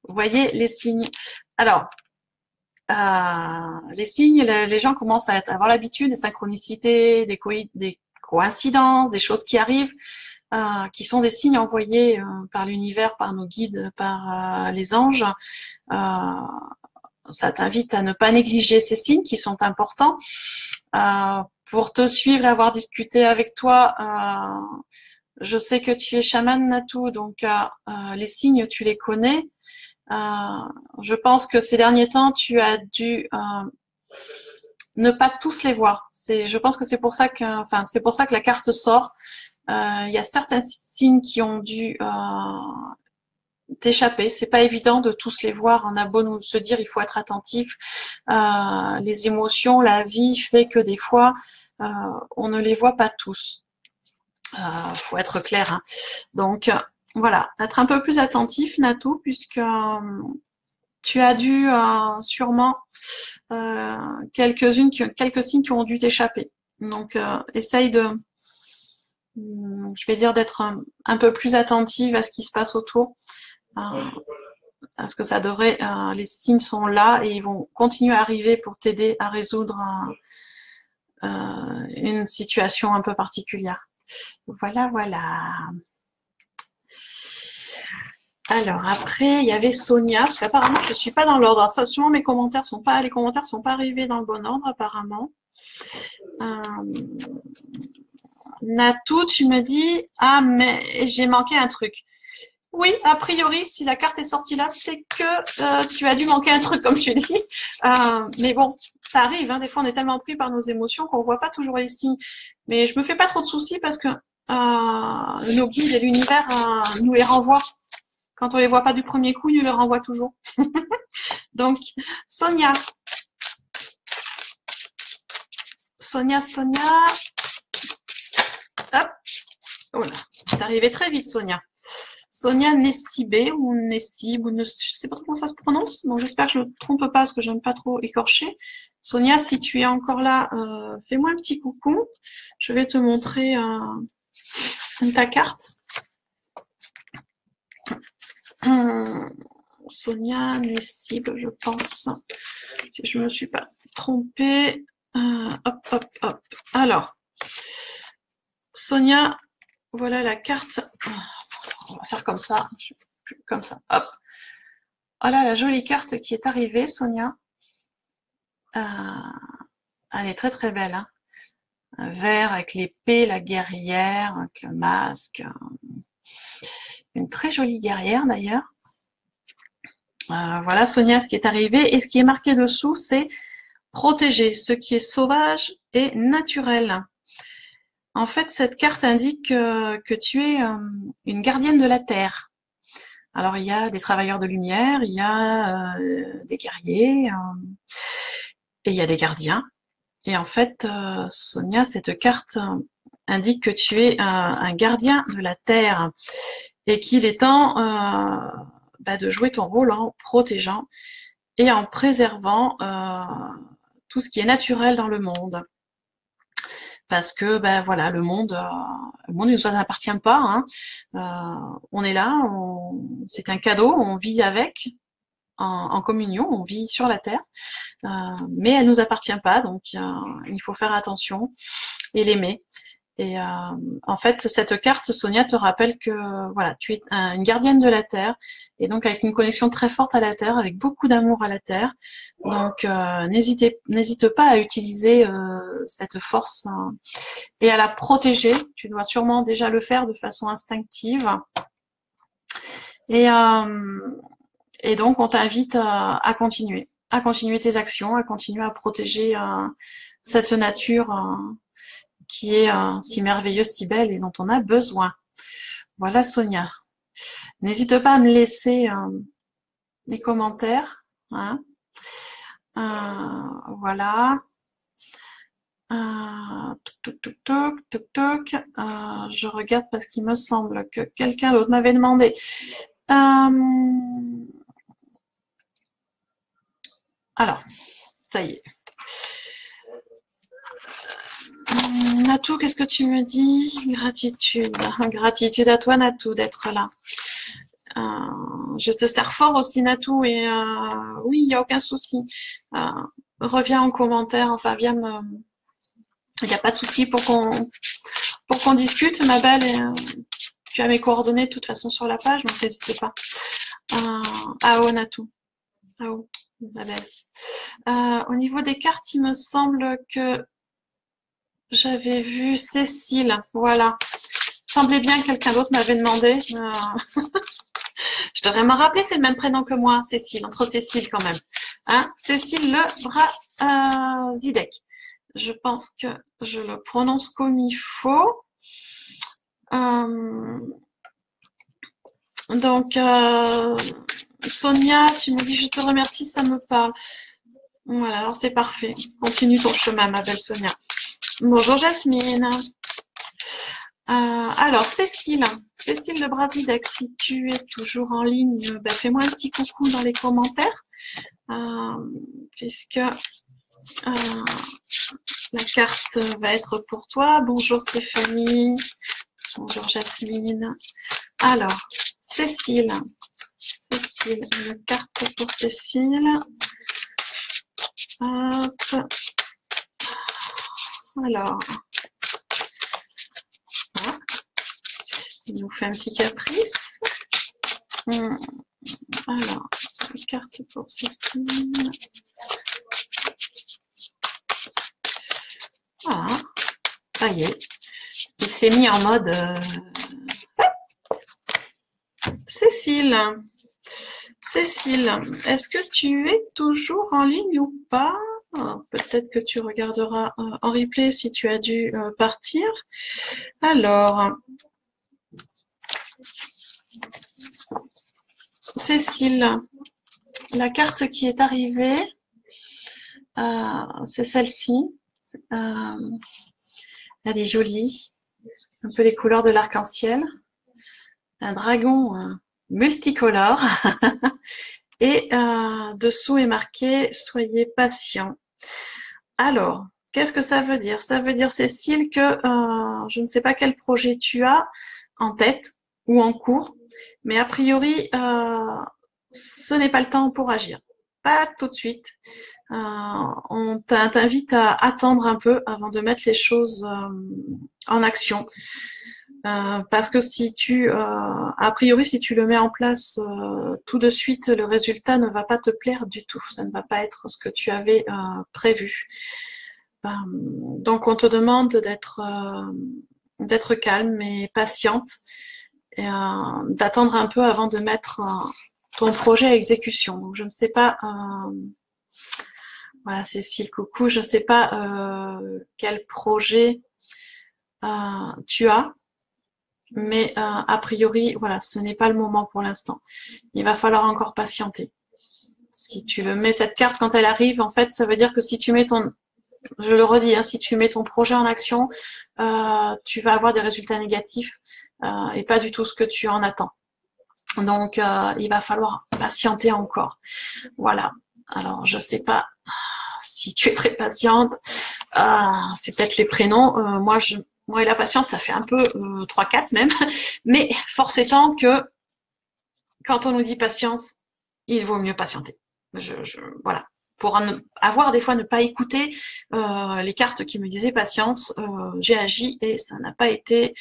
Voyez les signes. Alors, les signes, les gens commencent à avoir l'habitude des synchronicités, des coïncidences, des choses qui arrivent. Qui sont des signes envoyés par l'univers, par nos guides, par les anges. Ça t'invite à ne pas négliger ces signes qui sont importants. Pour te suivre et avoir discuté avec toi, je sais que tu es chaman, Natou, donc les signes, tu les connais. Je pense que ces derniers temps, tu as dû ne pas tous les voir. Je pense que c'est pour ça que la carte sort. Il y a certains signes qui ont dû t'échapper. C'est pas évident de tous les voir. On a beau nous se dire, il faut être attentif. Les émotions, la vie fait que des fois, on ne les voit pas tous. Faut être clair. Hein. Donc voilà, être un peu plus attentif, Natou, puisque tu as dû sûrement quelques signes qui ont dû t'échapper. Donc essaye je vais dire d'être un peu plus attentive à ce qui se passe autour, parce que ça devrait, les signes sont là et ils vont continuer à arriver pour t'aider à résoudre une situation un peu particulière. Voilà, voilà. Alors après, il y avait Sonia, parce qu'apparemment je suis pas dans l'ordre. Souvent les commentaires sont pas arrivés dans le bon ordre apparemment. Natou, tu me dis, ah mais j'ai manqué un truc. Oui, a priori, si la carte est sortie là, c'est que tu as dû manquer un truc, comme tu dis. Mais bon, ça arrive. Hein, des fois, on est tellement pris par nos émotions qu'on voit pas toujours les signes. Mais je me fais pas trop de soucis parce que nos guides et l'univers nous les renvoient. Quand on les voit pas du premier coup, ils nous les renvoient toujours. Donc, Sonia. Sonia. Hop. Oh là, c'est arrivé très vite, Sonia. Sonia Nessibé ou Nessib, je ne sais pas trop comment ça se prononce, donc j'espère que je ne me trompe pas parce que je n'aime pas trop écorcher. Sonia, si tu es encore là, fais-moi un petit coucou. Je vais te montrer ta carte. Sonia Nessib, je pense. Si je ne me suis pas trompée. Hop. Alors, Sonia, voilà la carte. On va faire comme ça. Comme ça. Hop. Voilà la jolie carte qui est arrivée, Sonia. Elle est très très belle. Hein. Un vert avec l'épée, la guerrière, avec le masque. Une très jolie guerrière d'ailleurs. Voilà Sonia, ce qui est arrivé. Et ce qui est marqué dessous, c'est protéger ce qui est sauvage et naturel. En fait, cette carte indique que tu es une gardienne de la terre. Alors, il y a des travailleurs de lumière, il y a des guerriers, et il y a des gardiens. Et en fait, Sonia, cette carte indique que tu es un gardien de la terre et qu'il est temps de jouer ton rôle en protégeant et en préservant tout ce qui est naturel dans le monde. Parce que voilà, le monde ne nous appartient pas, hein. On est là, c'est qu'un cadeau, on vit avec, en communion, on vit sur la terre, mais elle nous appartient pas, donc il faut faire attention et l'aimer. Et en fait, cette carte, Sonia, te rappelle que voilà, tu es une gardienne de la terre, et donc avec une connexion très forte à la terre, avec beaucoup d'amour à la terre. Donc n'hésite pas à utiliser cette force et à la protéger. Tu dois sûrement déjà le faire de façon instinctive. Et donc on t'invite à continuer tes actions, à continuer à protéger cette nature. Qui est si merveilleuse, si belle et dont on a besoin. Voilà Sonia. N'hésite pas à me laisser des commentaires. Hein. Voilà. Je regarde parce qu'il me semble que quelqu'un d'autre m'avait demandé. Alors, ça y est. Natou, qu'est-ce que tu me dis? Gratitude. Gratitude à toi, Natou, d'être là. Je te sers fort aussi, Natou, et oui, il n'y a aucun souci. Reviens en commentaire, enfin, viens me... Il n'y a pas de souci pour qu'on discute, ma belle. Et, tu as mes coordonnées de toute façon sur la page, donc n'hésitez pas. Ao, Natou. Ao, ma belle. Au niveau des cartes, il me semble que j'avais vu Cécile, voilà. Il semblait bien que quelqu'un d'autre m'avait demandé. Je devrais me rappeler, c'est le même prénom que moi, Cécile, entre Cécile quand même. Hein, Cécile Le Brazidec. Je pense que je le prononce comme il faut. Donc, Sonia, tu me dis je te remercie, ça me parle. Voilà, alors c'est parfait. Continue ton chemin, ma belle Sonia. Bonjour Jasmine. Alors Cécile Le Brazidec, si tu es toujours en ligne, fais-moi un petit coucou dans les commentaires, puisque la carte va être pour toi. Bonjour Stéphanie, bonjour Jasmine. Alors Cécile, une carte pour Cécile. Hop. Alors. Il nous fait un petit caprice. Alors, une carte pour Cécile. Ah, ça y est. Il s'est mis en mode... Cécile, est-ce que tu es toujours en ligne ou pas? Peut-être que tu regarderas en replay si tu as dû partir. Alors... Cécile, la carte qui est arrivée, c'est celle-ci. Elle est jolie, un peu les couleurs de l'arc-en-ciel. Un dragon multicolore. Et dessous est marqué « Soyez patient ». Alors, qu'est-ce que ça veut dire? Ça veut dire, Cécile, que je ne sais pas quel projet tu as en tête ou en cours, mais a priori, ce n'est pas le temps pour agir. Pas tout de suite. On t'invite à attendre un peu avant de mettre les choses en action. Parce que si a priori, si tu le mets en place tout de suite, le résultat ne va pas te plaire du tout. Ça ne va pas être ce que tu avais prévu. Donc, on te demande d'être calme et patiente et d'attendre un peu avant de mettre ton projet à exécution. Donc, je ne sais pas... voilà, Cécile, coucou. Je ne sais pas quel projet tu as. Mais a priori, voilà, ce n'est pas le moment pour l'instant. Il va falloir encore patienter. Si tu le mets, cette carte, quand elle arrive, en fait, ça veut dire que si tu mets je le redis, hein, si tu mets ton projet en action, tu vas avoir des résultats négatifs et pas du tout ce que tu en attends. Donc, il va falloir patienter encore. Voilà. Alors, je sais pas si tu es très patiente. C'est peut-être les prénoms. Moi et la patience, ça fait un peu 3-4 même. Mais force étant que quand on nous dit patience, il vaut mieux patienter. Voilà. Pour avoir des fois ne pas écouter les cartes qui me disaient patience, j'ai agi et ça n'a pas été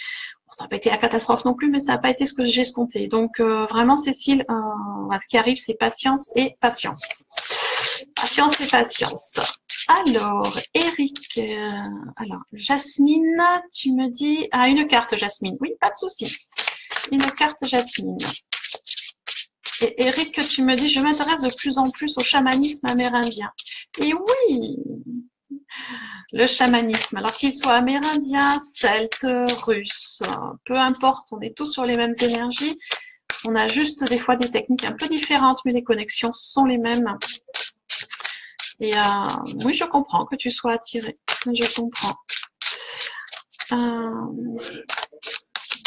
la catastrophe non plus, mais ça n'a pas été ce que j'ai escompté. Donc vraiment, Cécile, ce qui arrive, c'est patience et patience. Patience et patience. Alors, Eric, alors, Jasmine, tu me dis... Ah, une carte, Jasmine. Oui, pas de souci. Une carte, Jasmine. Et Eric, tu me dis, je m'intéresse de plus en plus au chamanisme amérindien. Et oui, le chamanisme, alors qu'il soit amérindien, celte, russe, peu importe, on est tous sur les mêmes énergies. On a juste des fois des techniques un peu différentes, mais les connexions sont les mêmes. Et oui, je comprends que tu sois attiré. Je comprends.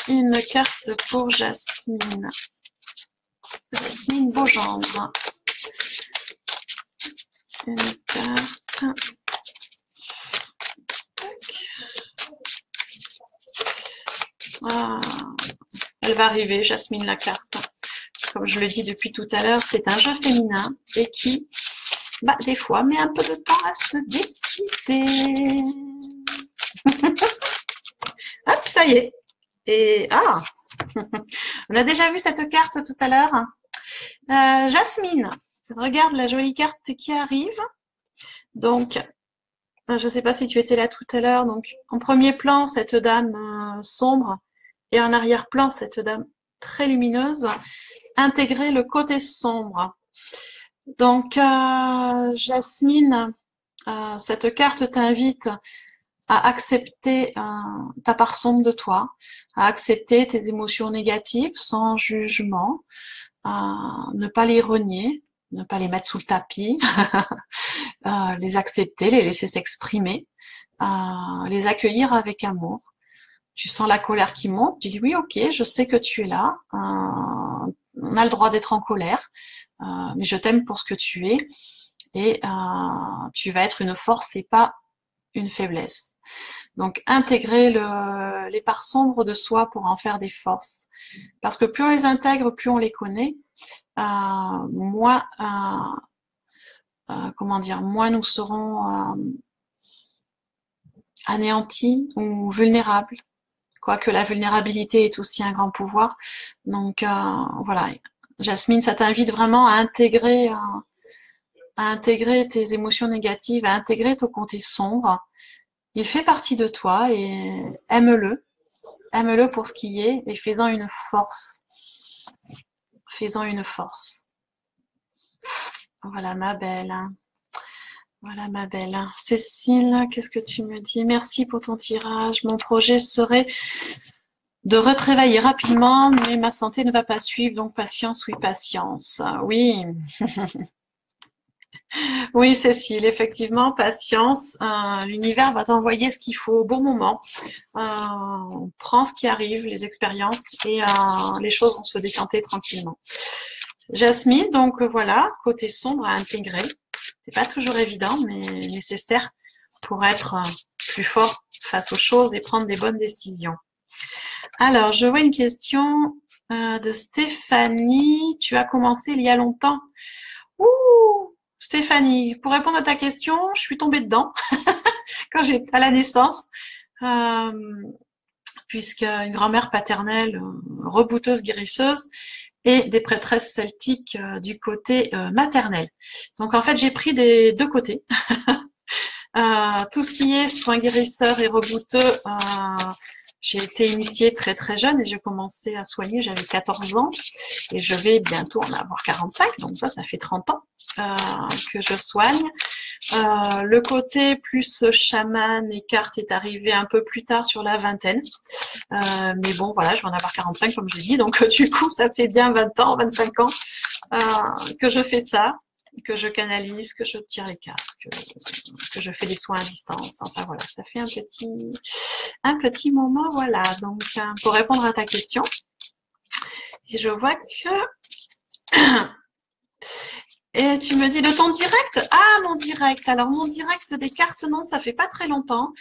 Une carte pour Jasmine. Jasmine Beaugendre. Une carte. Ah, elle va arriver, Jasmine, la carte. Comme je le dis depuis tout à l'heure, c'est un jeu féminin et qui, des fois, met un peu de temps à se décider. Hop, ça y est. Et on a déjà vu cette carte tout à l'heure. Jasmine, regarde la jolie carte qui arrive. Donc, je ne sais pas si tu étais là tout à l'heure. Donc, en premier plan, cette dame sombre et en arrière-plan, cette dame très lumineuse. Intégrer le côté sombre. Donc, Jasmine, cette carte t'invite à accepter ta part sombre de toi, à accepter tes émotions négatives sans jugement, ne pas les renier, ne pas les mettre sous le tapis, les accepter, les laisser s'exprimer, les accueillir avec amour. Tu sens la colère qui monte, tu dis oui, ok, je sais que tu es là, on a le droit d'être en colère, mais je t'aime pour ce que tu es et tu vas être une force et pas une faiblesse. Donc intégrer les parts sombres de soi pour en faire des forces. Parce que plus on les intègre, plus on les connaît, moins moins nous serons anéantis ou vulnérables. Quoique la vulnérabilité est aussi un grand pouvoir. Donc voilà, Jasmine, ça t'invite vraiment à intégrer tes émotions négatives, à intégrer ton côté sombre. Il fait partie de toi et aime-le. Aime-le pour ce qu'il est et fais-en une force. Fais-en une force. Voilà ma belle. Voilà ma belle. Cécile, qu'est-ce que tu me dis? Merci pour ton tirage. Mon projet serait de retravailler rapidement, mais ma santé ne va pas suivre, donc patience, oui, patience. Oui. Oui, Cécile, effectivement, patience. L'univers va t'envoyer ce qu'il faut au bon moment. Prends ce qui arrive, les expériences, et les choses vont se décanter tranquillement. Jasmine, donc voilà, côté sombre à intégrer. C'est pas toujours évident, mais nécessaire pour être plus fort face aux choses et prendre des bonnes décisions. Alors, je vois une question de Stéphanie. Tu as commencé il y a longtemps. Ouh, Stéphanie, pour répondre à ta question, je suis tombée dedans quand j'étais à la naissance, puisque une grand-mère paternelle rebouteuse guérisseuse et des prêtresses celtiques du côté maternel. Donc en fait, j'ai pris des deux côtés. Tout ce qui est soins guérisseurs et rebouteux, j'ai été initiée très très jeune et j'ai commencé à soigner, j'avais 14 ans et je vais bientôt en avoir 45, donc ça fait 30 ans que je soigne. Le côté plus chaman et carte est arrivé un peu plus tard sur la vingtaine. Mais bon, voilà, je vais en avoir 45 comme je dis, donc du coup, ça fait bien 20 ans, 25 ans que je fais ça, que je canalise, que je tire les cartes, que je fais des soins à distance. Enfin voilà, ça fait un petit moment, voilà. Donc pour répondre à ta question, Et je vois que... Et tu me dis de ton direct? Ah, mon direct. Alors, mon direct des cartes, non, ça fait pas très longtemps.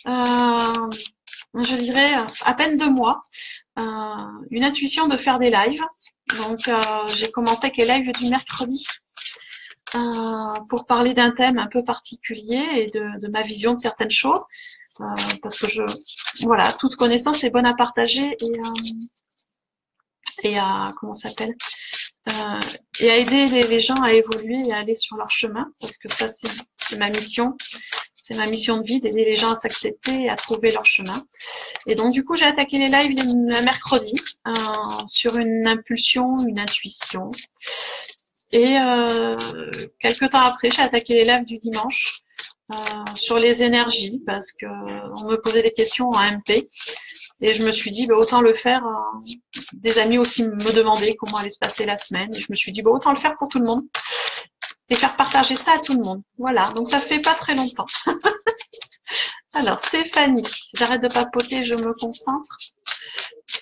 Je dirais à peine 2 mois. Une intuition de faire des lives. Donc, j'ai commencé avec les lives du mercredi pour parler d'un thème un peu particulier et de ma vision de certaines choses. Parce que voilà, toute connaissance est bonne à partager et à, comment ça s'appelle, et à aider les gens à évoluer et à aller sur leur chemin, parce que ça, c'est ma mission. C'est ma mission de vie, d'aider les gens à s'accepter et à trouver leur chemin. Et donc, du coup, j'ai attaqué les lives le mercredi sur une impulsion, une intuition. Et quelques temps après, j'ai attaqué les lives du dimanche sur les énergies, parce que on me posait des questions en MP. Et je me suis dit, bah, autant le faire. Des amis aussi me demandaient comment allait se passer la semaine. Et je me suis dit, bah, autant le faire pour tout le monde. Et faire partager ça à tout le monde. Voilà, donc ça fait pas très longtemps. Alors, Stéphanie, j'arrête de papoter, je me concentre.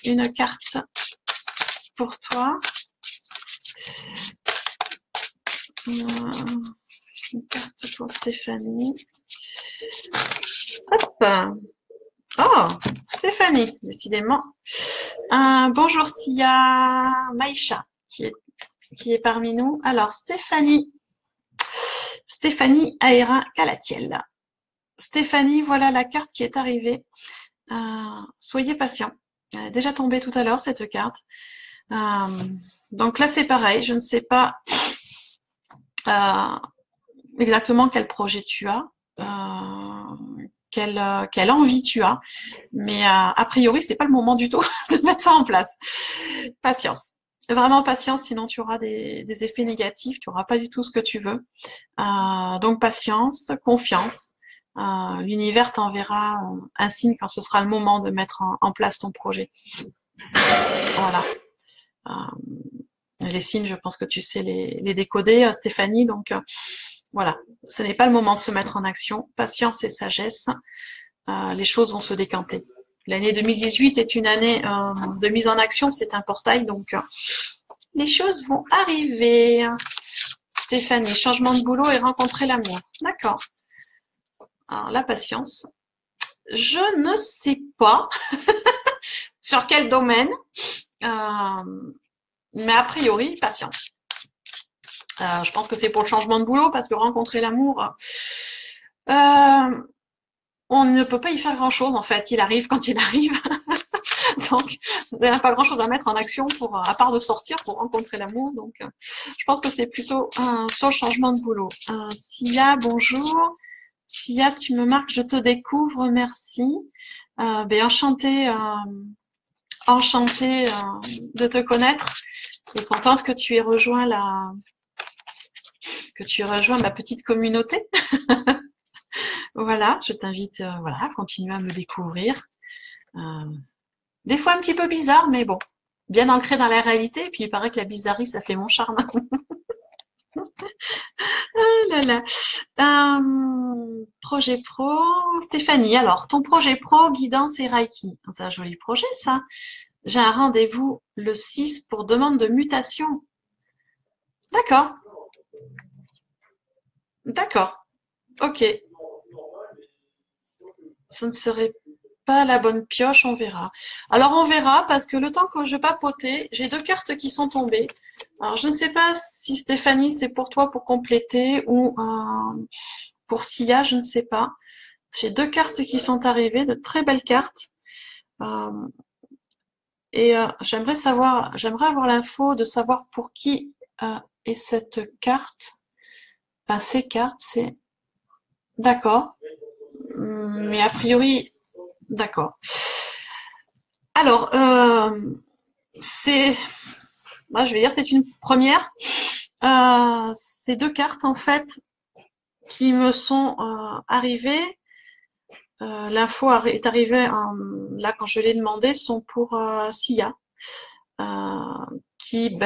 Une carte pour toi. Une carte pour Stéphanie. Hop. Oh, Stéphanie, décidément. Bonjour Sia, Maïcha, qui est parmi nous. Alors, Stéphanie Aéra Calatiel. Stéphanie, voilà la carte qui est arrivée. Soyez patient. Elle est déjà tombée tout à l'heure, cette carte. Donc là, c'est pareil. Je ne sais pas exactement quel projet tu as, quelle envie tu as, mais a priori, c'est pas le moment du tout de mettre ça en place. Patience. Vraiment patience, sinon tu auras des effets négatifs, tu n'auras pas du tout ce que tu veux. Donc patience, confiance. L'univers t'enverra un signe quand ce sera le moment de mettre en place ton projet. Voilà. Les signes, je pense que tu sais les décoder, Stéphanie. Donc voilà, ce n'est pas le moment de se mettre en action. Patience et sagesse. Les choses vont se décanter. L'année 2018 est une année de mise en action, c'est un portail, donc les choses vont arriver. Stéphanie, changement de boulot et rencontrer l'amour. D'accord. Alors, la patience. Je ne sais pas sur quel domaine, mais a priori, patience. Je pense que c'est pour le changement de boulot, parce que rencontrer l'amour, on ne peut pas y faire grand-chose, en fait. Il arrive quand il arrive. Donc, il n'y a pas grand-chose à mettre en action à part de sortir pour rencontrer l'amour. Donc, je pense que c'est plutôt sur le changement de boulot. Sia, bonjour. Sia, tu me marques, je te découvre, merci. Enchantée de te connaître et contente que tu aies rejoint ma petite communauté. Voilà, je t'invite à continuer à me découvrir. Des fois un petit peu bizarre, mais bon, bien ancré dans la réalité. Et puis il paraît que la bizarrerie, ça fait mon charme. Ah là là. Projet pro, Stéphanie. Alors, ton projet pro, guidance et Reiki. C'est un joli projet, ça. J'ai un rendez-vous le 6 pour demande de mutation. D'accord. D'accord. Ok. Ce ne serait pas la bonne pioche, on verra. Alors, on verra, parce que le temps que je papotais, j'ai 2 cartes qui sont tombées. Alors, je ne sais pas si Stéphanie, c'est pour toi pour compléter ou pour Sia, je ne sais pas. J'ai 2 cartes qui sont arrivées, de très belles cartes. Et j'aimerais avoir l'info de savoir pour qui est cette carte. Enfin, ces cartes, c'est... D'accord. Mais a priori, d'accord. Alors, je vais dire, c'est une première. Ces 2 cartes, en fait, qui me sont arrivées. L'info est arrivée là quand je l'ai demandé, sont pour Sia, qui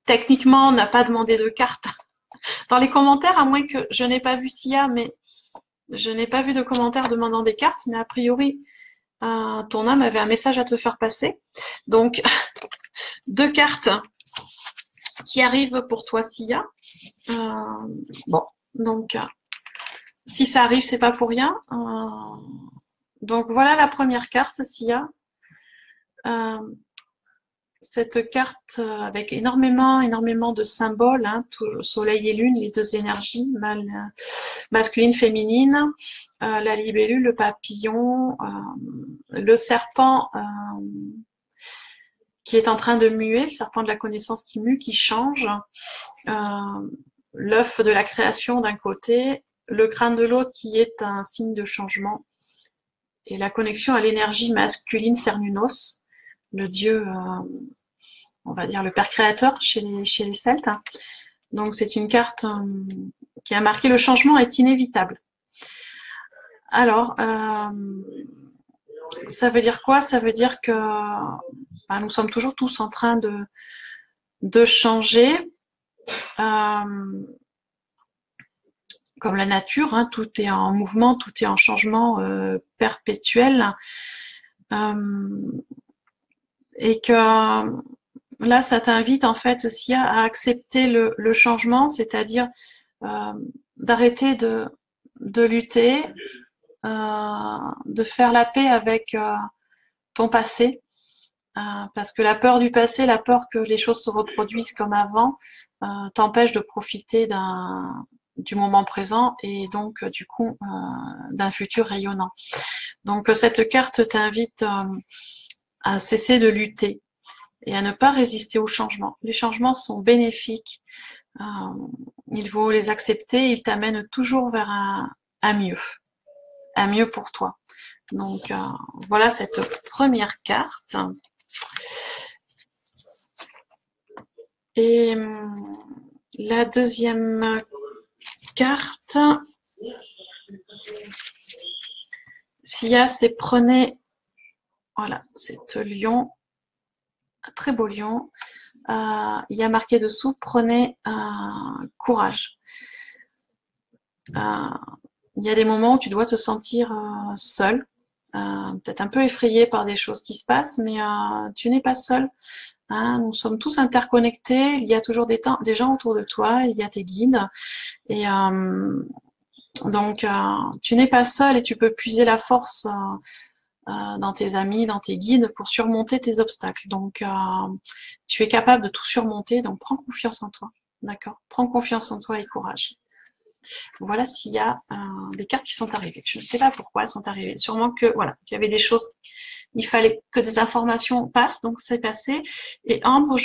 techniquement n'a pas demandé de carte. Dans les commentaires, à moins que je n'ai pas vu Sia, mais je n'ai pas vu de commentaires demandant des cartes, mais a priori ton âme avait un message à te faire passer. Donc, 2 cartes qui arrivent pour toi, Sia. Bon, donc, si ça arrive, c'est pas pour rien. Donc, voilà la première carte, Sia. Cette carte avec énormément de symboles, hein, tout, soleil et lune, les deux énergies, masculine, féminine, la libellule, le papillon, le serpent qui est en train de muer, le serpent de la connaissance qui mue, qui change, l'œuf de la création d'un côté, le crâne de l'autre qui est un signe de changement, et la connexion à l'énergie masculine Cernunnos, le dieu, on va dire le père créateur chez les Celtes. Donc c'est une carte qui a marqué le changement est inévitable. Alors, ça veut dire quoi? Ça veut dire que nous sommes toujours tous en train de changer. Comme la nature, hein, tout est en mouvement, tout est en changement perpétuel. Et que là, ça t'invite en fait aussi à accepter le changement, c'est-à-dire d'arrêter de lutter, de faire la paix avec ton passé, parce que la peur du passé, la peur que les choses se reproduisent comme avant, t'empêche de profiter du moment présent et donc du coup d'un futur rayonnant. Donc cette carte t'invite à cesser de lutter et à ne pas résister au changement. Les changements sont bénéfiques, il faut les accepter, ils t'amènent toujours vers un mieux pour toi. Donc voilà cette première carte. Et la deuxième carte, Sia, c'est prenez, voilà, c'est lion, un très beau lion. Il y a marqué dessous, prenez courage. Il y a des moments où tu dois te sentir seul, peut-être un peu effrayé par des choses qui se passent, mais tu n'es pas seul. Hein, nous sommes tous interconnectés, il y a toujours des gens autour de toi, il y a tes guides. Et donc, tu n'es pas seul et tu peux puiser la force dans tes amis, dans tes guides pour surmonter tes obstacles. Donc, tu es capable de tout surmonter, donc prends confiance en toi. D'accord? Prends confiance en toi et courage. Voilà s'il y a des cartes qui sont arrivées. Je ne sais pas pourquoi elles sont arrivées. Sûrement que voilà, qu'il y avait des choses, il fallait que des informations passent, donc c'est passé. Et Ambre,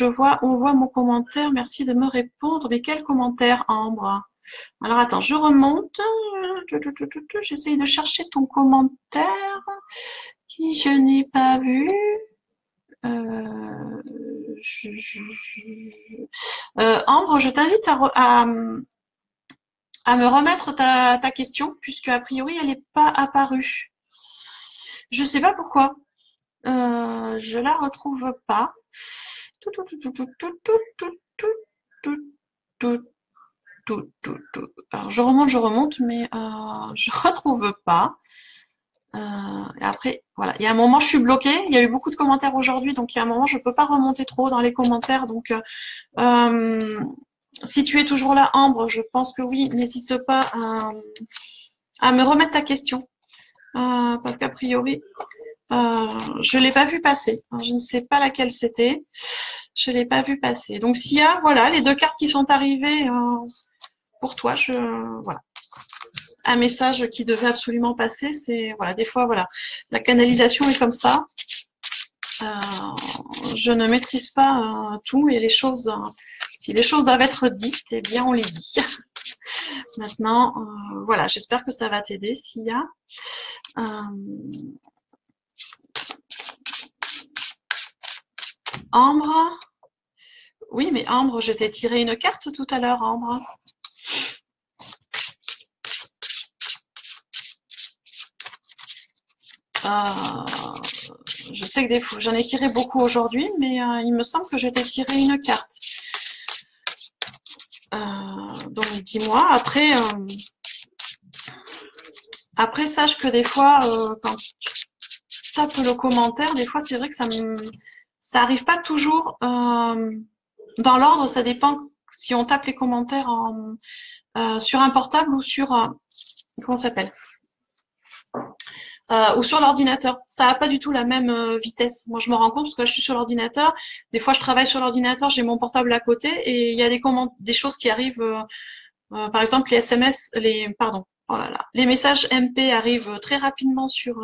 on voit mon commentaire. Merci de me répondre. Mais quel commentaire, Ambre? Alors attends, je remonte. J'essaye de chercher ton commentaire qui je n'ai pas vu. Ambre, je t'invite à me remettre ta question, puisque a priori elle n'est pas apparue. Je ne sais pas pourquoi. Je la retrouve pas. Alors je remonte, mais je retrouve pas. Et après, voilà, il y a un moment je suis bloquée. Il y a eu beaucoup de commentaires aujourd'hui, donc il y a un moment je peux pas remonter trop dans les commentaires. Donc si tu es toujours là, Ambre, je pense que oui, n'hésite pas à me remettre ta question. Parce qu'a priori, je l'ai pas vu passer. Alors, je ne sais pas laquelle c'était. Je l'ai pas vu passer. Donc s'il y a, voilà, les 2 cartes qui sont arrivées pour toi, voilà. Un message qui devait absolument passer, c'est, voilà, des fois, voilà, la canalisation est comme ça. Je ne maîtrise pas tout et les choses, si les choses doivent être dites, eh bien, on les dit. Maintenant, voilà, j'espère que ça va t'aider, s'il y a. Ambre. Oui, mais Ambre, je t'ai tiré une carte tout à l'heure, Ambre. Je sais que des fois, j'en ai tiré beaucoup aujourd'hui, mais il me semble que je t'ai tiré une carte. Donc dis-moi, après sache que des fois, tape le commentaire, des fois, c'est vrai que ça arrive pas toujours dans l'ordre. Ça dépend si on tape les commentaires sur un portable ou sur comment ça s'appelle ou sur l'ordinateur. Ça n'a pas du tout la même vitesse. Moi, je me rends compte parce que là, je suis sur l'ordinateur. Des fois, je travaille sur l'ordinateur, j'ai mon portable à côté et il y a des choses qui arrivent. Par exemple, les SMS, oh là là, les messages MP arrivent très rapidement sur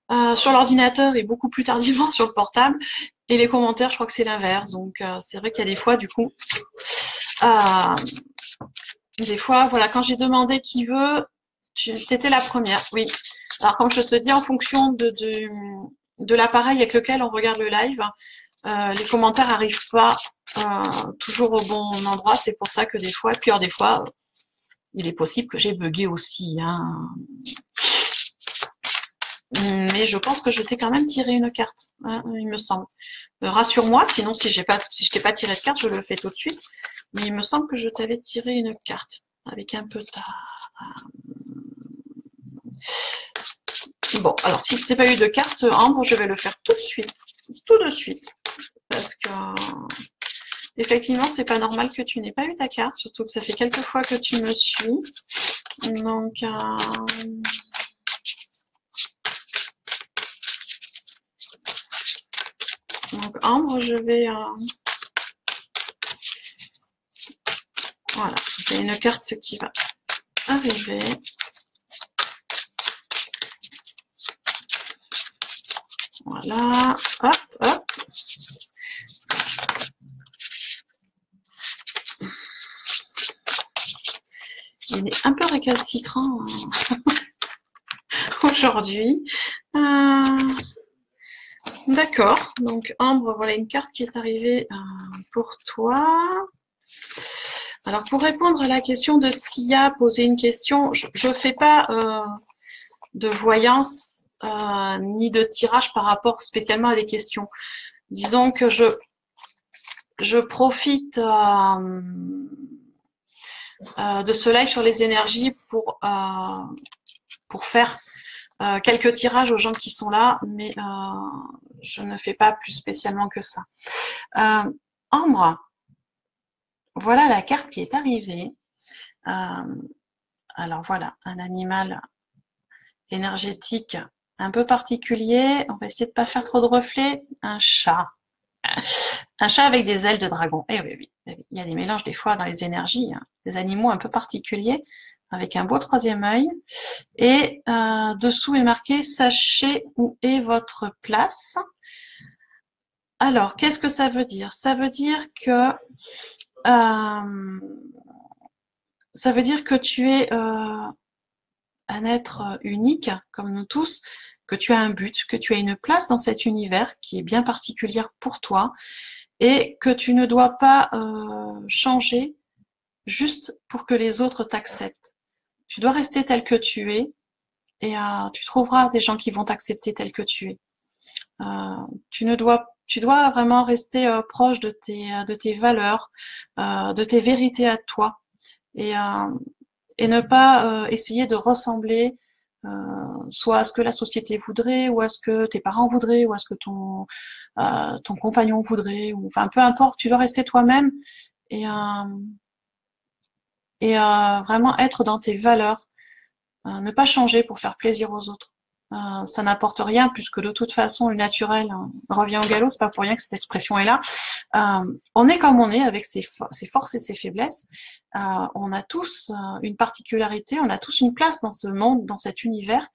l'ordinateur et beaucoup plus tardivement sur le portable. Et les commentaires, je crois que c'est l'inverse. Donc, c'est vrai qu'il y a des fois, du coup, euh, des fois, voilà, quand j'ai demandé qui veut, t'étais la première, oui. Alors, comme je te dis, en fonction de l'appareil avec lequel on regarde le live, les commentaires n'arrivent pas toujours au bon endroit. C'est pour ça que des fois, et puis alors, des fois, il est possible que j'ai bugué aussi. Hein. Mais je pense que je t'ai quand même tiré une carte, hein, il me semble. Rassure-moi, sinon si je t'ai pas tiré de carte, je le fais tout de suite. Mais il me semble que je t'avais tiré une carte avec un peu tard. Bon, alors si c'est pas eu de carte, Ambre, je vais le faire tout de suite, parce que effectivement, c'est pas normal que tu n'aies pas eu ta carte, surtout que ça fait quelques fois que tu me suis. Donc, Ambre, je vais... voilà, j'ai une carte qui va arriver. Voilà, hop, hop. Il est un peu récalcitrant aujourd'hui. D'accord, donc Ambre, voilà une carte qui est arrivée pour toi. Alors pour répondre à la question de Sia, poser une question, je ne fais pas de voyance ni de tirage par rapport spécialement à des questions. Disons que je profite de ce live sur les énergies pour faire quelques tirages aux gens qui sont là, mais je ne fais pas plus spécialement que ça. Ambre, voilà la carte qui est arrivée. Alors voilà, un animal énergétique un peu particulier. On va essayer de ne pas faire trop de reflets. Un chat. Un chat avec des ailes de dragon. Eh oui, oui. Il y a des mélanges des fois dans les énergies. Hein. Des animaux un peu particuliers avec un beau troisième œil. Et dessous est marqué « Sachez où est votre place ». Alors, qu'est-ce que ça veut dire? Ça veut dire que tu es un être unique, comme nous tous, que tu as un but, que tu as une place dans cet univers qui est bien particulière pour toi et que tu ne dois pas changer juste pour que les autres t'acceptent. Tu dois rester tel que tu es et tu trouveras des gens qui vont t'accepter tel que tu es. Tu dois vraiment rester proche de tes valeurs, de tes vérités à toi et ne pas essayer de ressembler soit à ce que la société voudrait ou à ce que tes parents voudraient ou à ce que ton compagnon voudrait ou enfin peu importe, tu dois rester toi-même et vraiment être dans tes valeurs, ne pas changer pour faire plaisir aux autres. Ça n'apporte rien puisque de toute façon le naturel revient au galop, c'est pas pour rien que cette expression est là. On est comme on est avec ses forces et ses faiblesses. On a tous une particularité, on a tous une place dans ce monde, dans cet univers.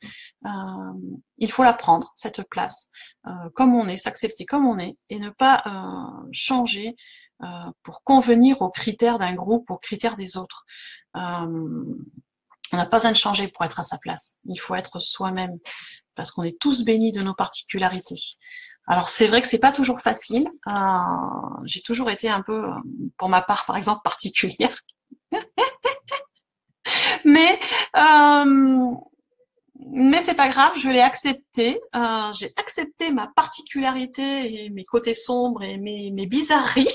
Il faut la prendre, cette place, comme on est, s'accepter comme on est et ne pas changer pour convenir aux critères d'un groupe, aux critères des autres. On n'a pas besoin de changer pour être à sa place. Il faut être soi-même parce qu'on est tous bénis de nos particularités. Alors c'est vrai que c'est pas toujours facile. J'ai toujours été un peu, pour ma part par exemple, particulière. Mais c'est pas grave, je l'ai accepté. J'ai accepté ma particularité et mes côtés sombres et mes bizarreries.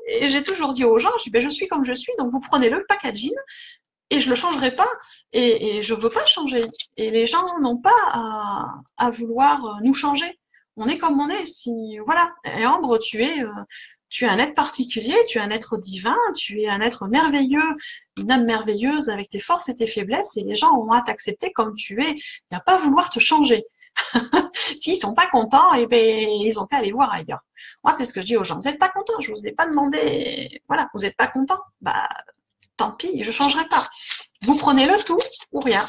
Et j'ai toujours dit aux gens, je suis comme je suis, donc vous prenez le packaging et je le changerai pas, et je veux pas changer. Et les gens n'ont pas à vouloir nous changer. On est comme on est. Si voilà. Et Ambre, tu es un être particulier, tu es un être divin, tu es un être merveilleux, une âme merveilleuse avec tes forces et tes faiblesses, et les gens ont à t'accepter comme tu es, et à pas vouloir te changer. S'ils sont pas contents, eh ben ils ont qu'à aller voir ailleurs. Moi, c'est ce que je dis aux gens. Vous n'êtes pas contents, je vous ai pas demandé. Voilà, vous n'êtes pas contents. Bah, tant pis, je changerai pas. Vous prenez le tout ou rien.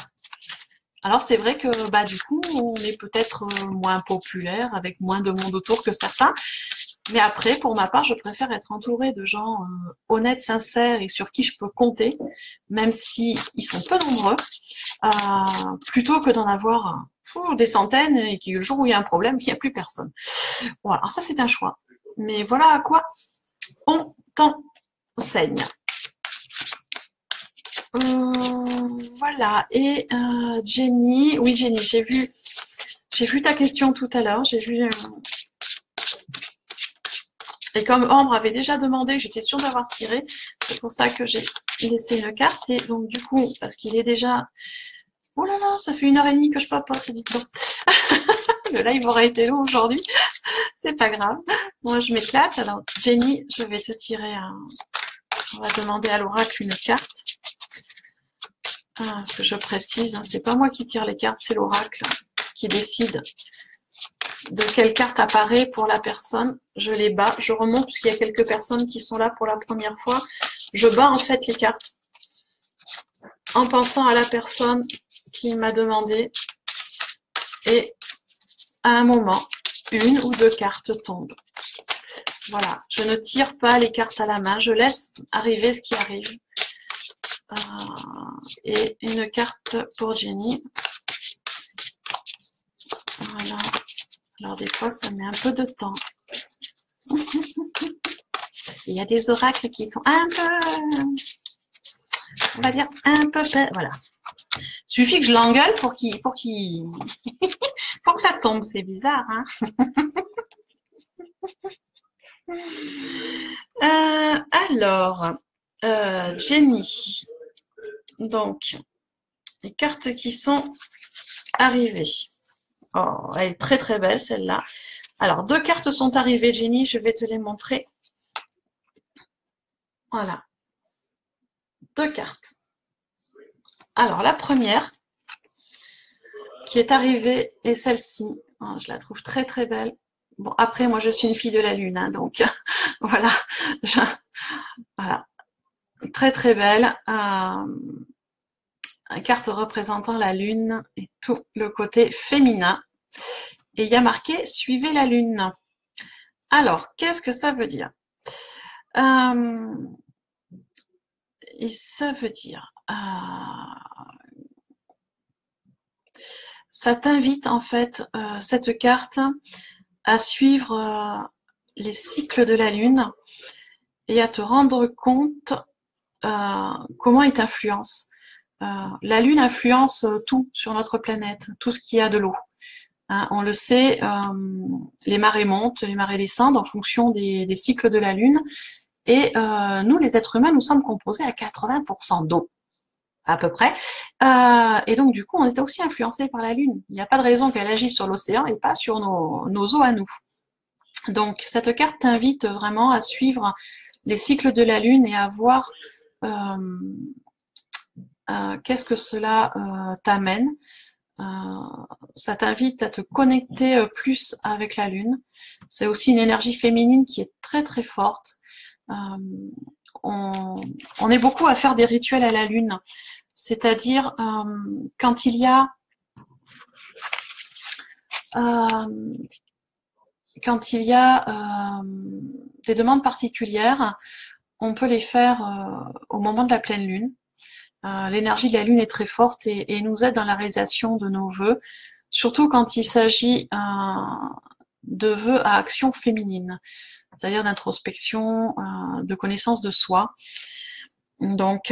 Alors c'est vrai que bah du coup, on est peut-être moins populaire, avec moins de monde autour que certains. Mais après, pour ma part, je préfère être entourée de gens honnêtes, sincères et sur qui je peux compter, même si ils sont peu nombreux, plutôt que d'en avoir des centaines et que le jour où il y a un problème, il n'y a plus personne. Voilà, alors ça c'est un choix. Mais voilà à quoi on t'enseigne. Voilà. Et Jenny, oui Jenny, j'ai vu ta question tout à l'heure. J'ai vu. Et comme Ambre avait déjà demandé, j'étais sûre d'avoir tiré. C'est pour ça que j'ai laissé une carte. Et donc du coup, parce qu'il est déjà. Oh là là, ça fait 1h30 que je papote, dites donc. Le live aurait été long aujourd'hui. C'est pas grave. Moi, je m'éclate. Alors, Jenny, je vais te tirer un. On va demander à l'oracle une carte. Ce que je précise, hein, c'est pas moi qui tire les cartes, c'est l'oracle qui décide de quelle carte apparaît pour la personne. Je les bats, je remonte puisqu'il y a quelques personnes qui sont là pour la première fois. Je bats en fait les cartes en pensant à la personne qui m'a demandé. Et à un moment, une ou deux cartes tombent. Voilà, je ne tire pas les cartes à la main, je laisse arriver ce qui arrive. Et une carte pour Jenny. Voilà. Alors des fois, ça met un peu de temps. Il y a des oracles qui sont un peu, on va dire, un peu, voilà. Il suffit que je l'engueule pour pour que ça tombe. C'est bizarre, hein. Alors, Jenny. Donc, les cartes qui sont arrivées. Oh, elle est très très belle celle-là. Alors, deux cartes sont arrivées, Jenny. Je vais te les montrer. Voilà. Deux cartes. Alors, la première qui est arrivée est celle-ci. Oh, je la trouve très très belle. Bon, après, moi, je suis une fille de la Lune, hein, donc voilà. Voilà. Très très belle. Une carte représentant la Lune et tout le côté féminin. Et il y a marqué « Suivez la Lune ». Alors, qu'est-ce que ça veut dire? Et ça veut dire... ça t'invite en fait, cette carte, à suivre les cycles de la Lune et à te rendre compte comment il t'influence. La Lune influence tout sur notre planète, tout ce qui a de l'eau. Hein, on le sait, les marées montent, les marées descendent en fonction des cycles de la Lune. Et nous, les êtres humains, nous sommes composés à 80% d'eau, à peu près. Et donc, du coup, on est aussi influencé par la Lune. Il n'y a pas de raison qu'elle agisse sur l'océan et pas sur nos eaux à nous. Donc, cette carte t'invite vraiment à suivre les cycles de la Lune et à voir qu'est-ce que cela t'amène. Ça t'invite à te connecter plus avec la Lune. C'est aussi une énergie féminine qui est très très forte. On est beaucoup à faire des rituels à la Lune. C'est-à-dire quand il y a des demandes particulières, on peut les faire au moment de la pleine lune. L'énergie de la lune est très forte et nous aide dans la réalisation de nos vœux, surtout quand il s'agit de vœux à action féminine, c'est-à-dire d'introspection, de connaissance de soi. Donc,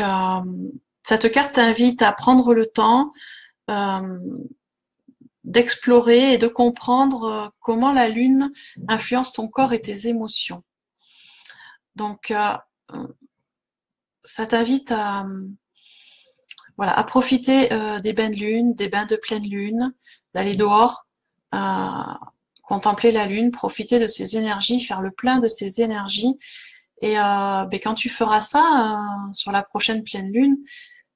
cette carte t'invite à prendre le temps d'explorer et de comprendre comment la lune influence ton corps et tes émotions. Donc, ça t'invite Voilà, à profiter des bains de lune, des bains de pleine lune, d'aller dehors, contempler la lune, profiter de ses énergies, faire le plein de ses énergies. Et ben, quand tu feras ça sur la prochaine pleine lune,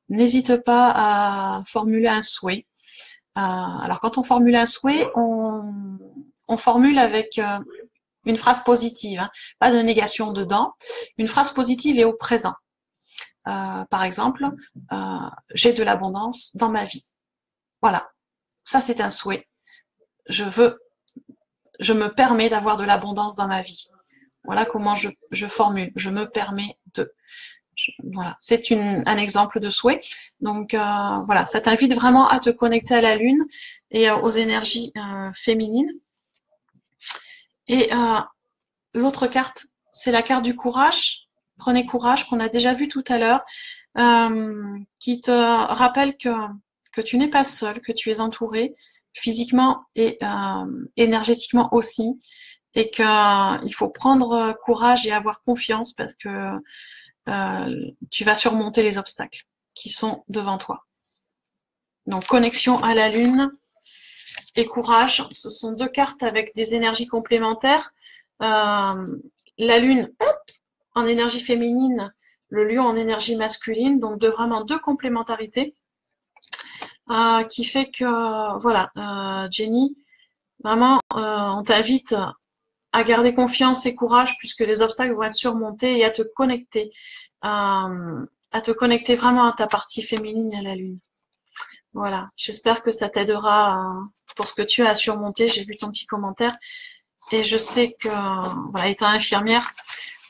n'hésite pas à formuler un souhait. Alors quand on formule un souhait, on formule avec une phrase positive, hein, pas de négation dedans, une phrase positive et au présent. Par exemple, j'ai de l'abondance dans ma vie. Voilà, ça c'est un souhait. Je me permets d'avoir de l'abondance dans ma vie. Voilà comment je formule. Je me permets de. Voilà, c'est un exemple de souhait. Donc voilà, ça t'invite vraiment à te connecter à la lune et aux énergies féminines. Et l'autre carte, c'est la carte du courage. Prenez courage, qu'on a déjà vu tout à l'heure, qui te rappelle que tu n'es pas seul, que tu es entouré physiquement et énergétiquement aussi, et qu'il faut prendre courage et avoir confiance parce que tu vas surmonter les obstacles qui sont devant toi. Donc connexion à la lune et courage, ce sont deux cartes avec des énergies complémentaires. La lune, en énergie féminine, le lion en énergie masculine, donc vraiment deux complémentarités qui fait que, voilà, Jenny, vraiment, on t'invite à garder confiance et courage puisque les obstacles vont être surmontés et à te connecter vraiment à ta partie féminine et à la lune. Voilà, j'espère que ça t'aidera pour ce que tu as à surmonter. J'ai vu ton petit commentaire et je sais que, voilà, étant infirmière,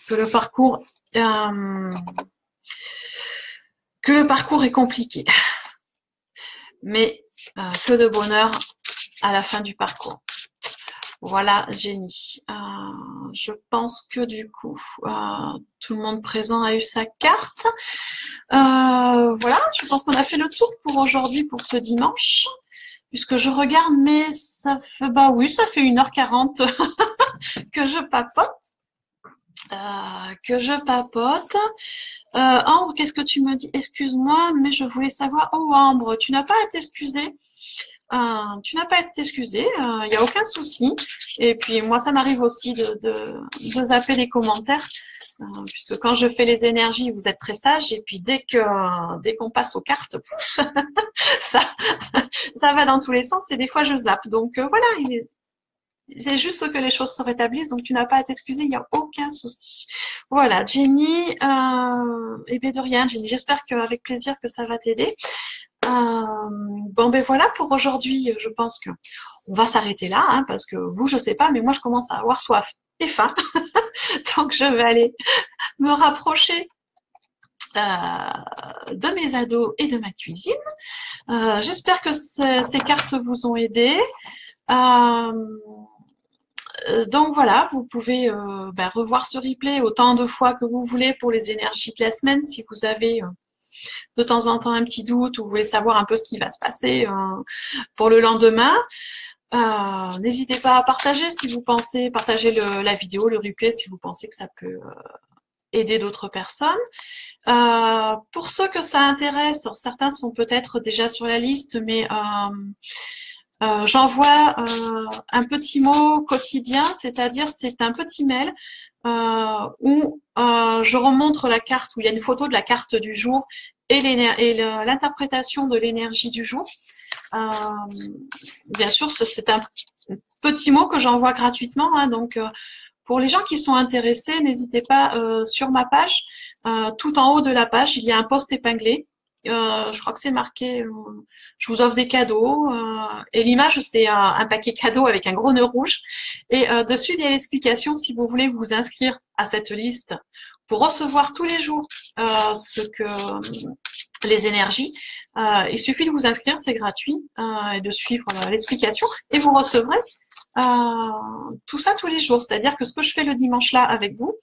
que le parcours est compliqué, mais que de bonheur à la fin du parcours. Voilà, Jenny. Je pense que du coup, tout le monde présent a eu sa carte. Voilà, je pense qu'on a fait le tour pour aujourd'hui, pour ce dimanche. Puisque je regarde, mais ça fait, bah oui, ça fait 1h40 que je papote. Ambre, qu'est-ce que tu me dis? Excuse-moi, mais je voulais savoir. Oh, Ambre, tu n'as pas à t'excuser. Tu n'as pas à t'excuser, il n'y a aucun souci. Et puis moi, ça m'arrive aussi de zapper les commentaires, puisque quand je fais les énergies, vous êtes très sages. Et puis dès qu'on passe aux cartes, ça va dans tous les sens. Et des fois, je zappe. Donc voilà, c'est juste que les choses se rétablissent. Donc tu n'as pas à t'excuser, il n'y a aucun souci. Voilà, Jenny, et bien de rien, Jenny. J'espère qu'avec plaisir que ça va t'aider. Bon ben voilà pour aujourd'hui, je pense que on va s'arrêter là, hein, parce que vous, je sais pas, mais moi je commence à avoir soif et faim, donc je vais aller me rapprocher de mes ados et de ma cuisine. J'espère que ces cartes vous ont aidé. Donc voilà, vous pouvez revoir ce replay autant de fois que vous voulez pour les énergies de la semaine si vous avez de temps en temps un petit doute ou vous voulez savoir un peu ce qui va se passer pour le lendemain. N'hésitez pas à partager si vous pensez, partager la vidéo, le replay si vous pensez que ça peut aider d'autres personnes. Pour ceux que ça intéresse, certains sont peut-être déjà sur la liste, mais j'envoie un petit mot quotidien, c'est-à-dire c'est un petit mail où je remontre la carte, où il y a une photo de la carte du jour et l'interprétation de l'énergie du jour. Bien sûr, c'est un petit mot que j'envoie gratuitement, hein, donc pour les gens qui sont intéressés, n'hésitez pas sur ma page, tout en haut de la page, il y a un post épinglé. Je crois que c'est marqué je vous offre des cadeaux et l'image c'est un paquet cadeau avec un gros nœud rouge et dessus il y a l'explication si vous voulez vous inscrire à cette liste pour recevoir tous les jours les énergies. Il suffit de vous inscrire, c'est gratuit et de suivre l'explication et vous recevrez tout ça tous les jours. C'est-à-dire que ce que je fais le dimanche là avec vous,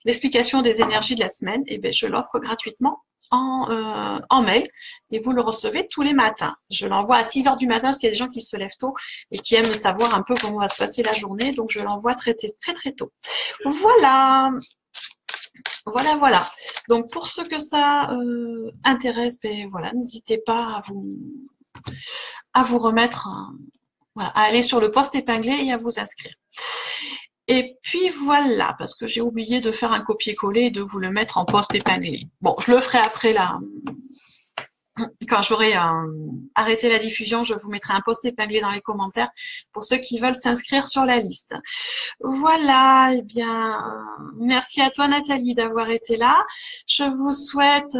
l'explication des énergies de la semaine, et je l'offre gratuitement en mail et vous le recevez tous les matins. Je l'envoie à 6h du matin parce qu'il y a des gens qui se lèvent tôt et qui aiment savoir un peu comment va se passer la journée. Donc je l'envoie très tôt. Voilà. Donc pour ceux que ça intéresse, ben voilà, n'hésitez pas à vous remettre, voilà, à aller sur le post épinglé et à vous inscrire. Et puis voilà, parce que j'ai oublié de faire un copier-coller et de vous le mettre en post épinglé. Bon, je le ferai après là. Quand j'aurai arrêté la diffusion, je vous mettrai un post épinglé dans les commentaires pour ceux qui veulent s'inscrire sur la liste. Voilà, eh bien, merci à toi Nathalie d'avoir été là. Je vous souhaite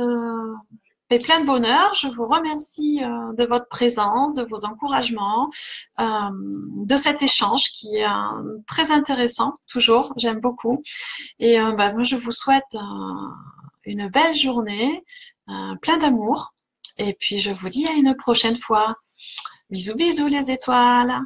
plein de bonheur. Je vous remercie de votre présence, de vos encouragements, de cet échange qui est très intéressant, toujours, j'aime beaucoup. Et moi, je vous souhaite une belle journée, plein d'amour. Et puis, je vous dis à une prochaine fois. Bisous, bisous les étoiles.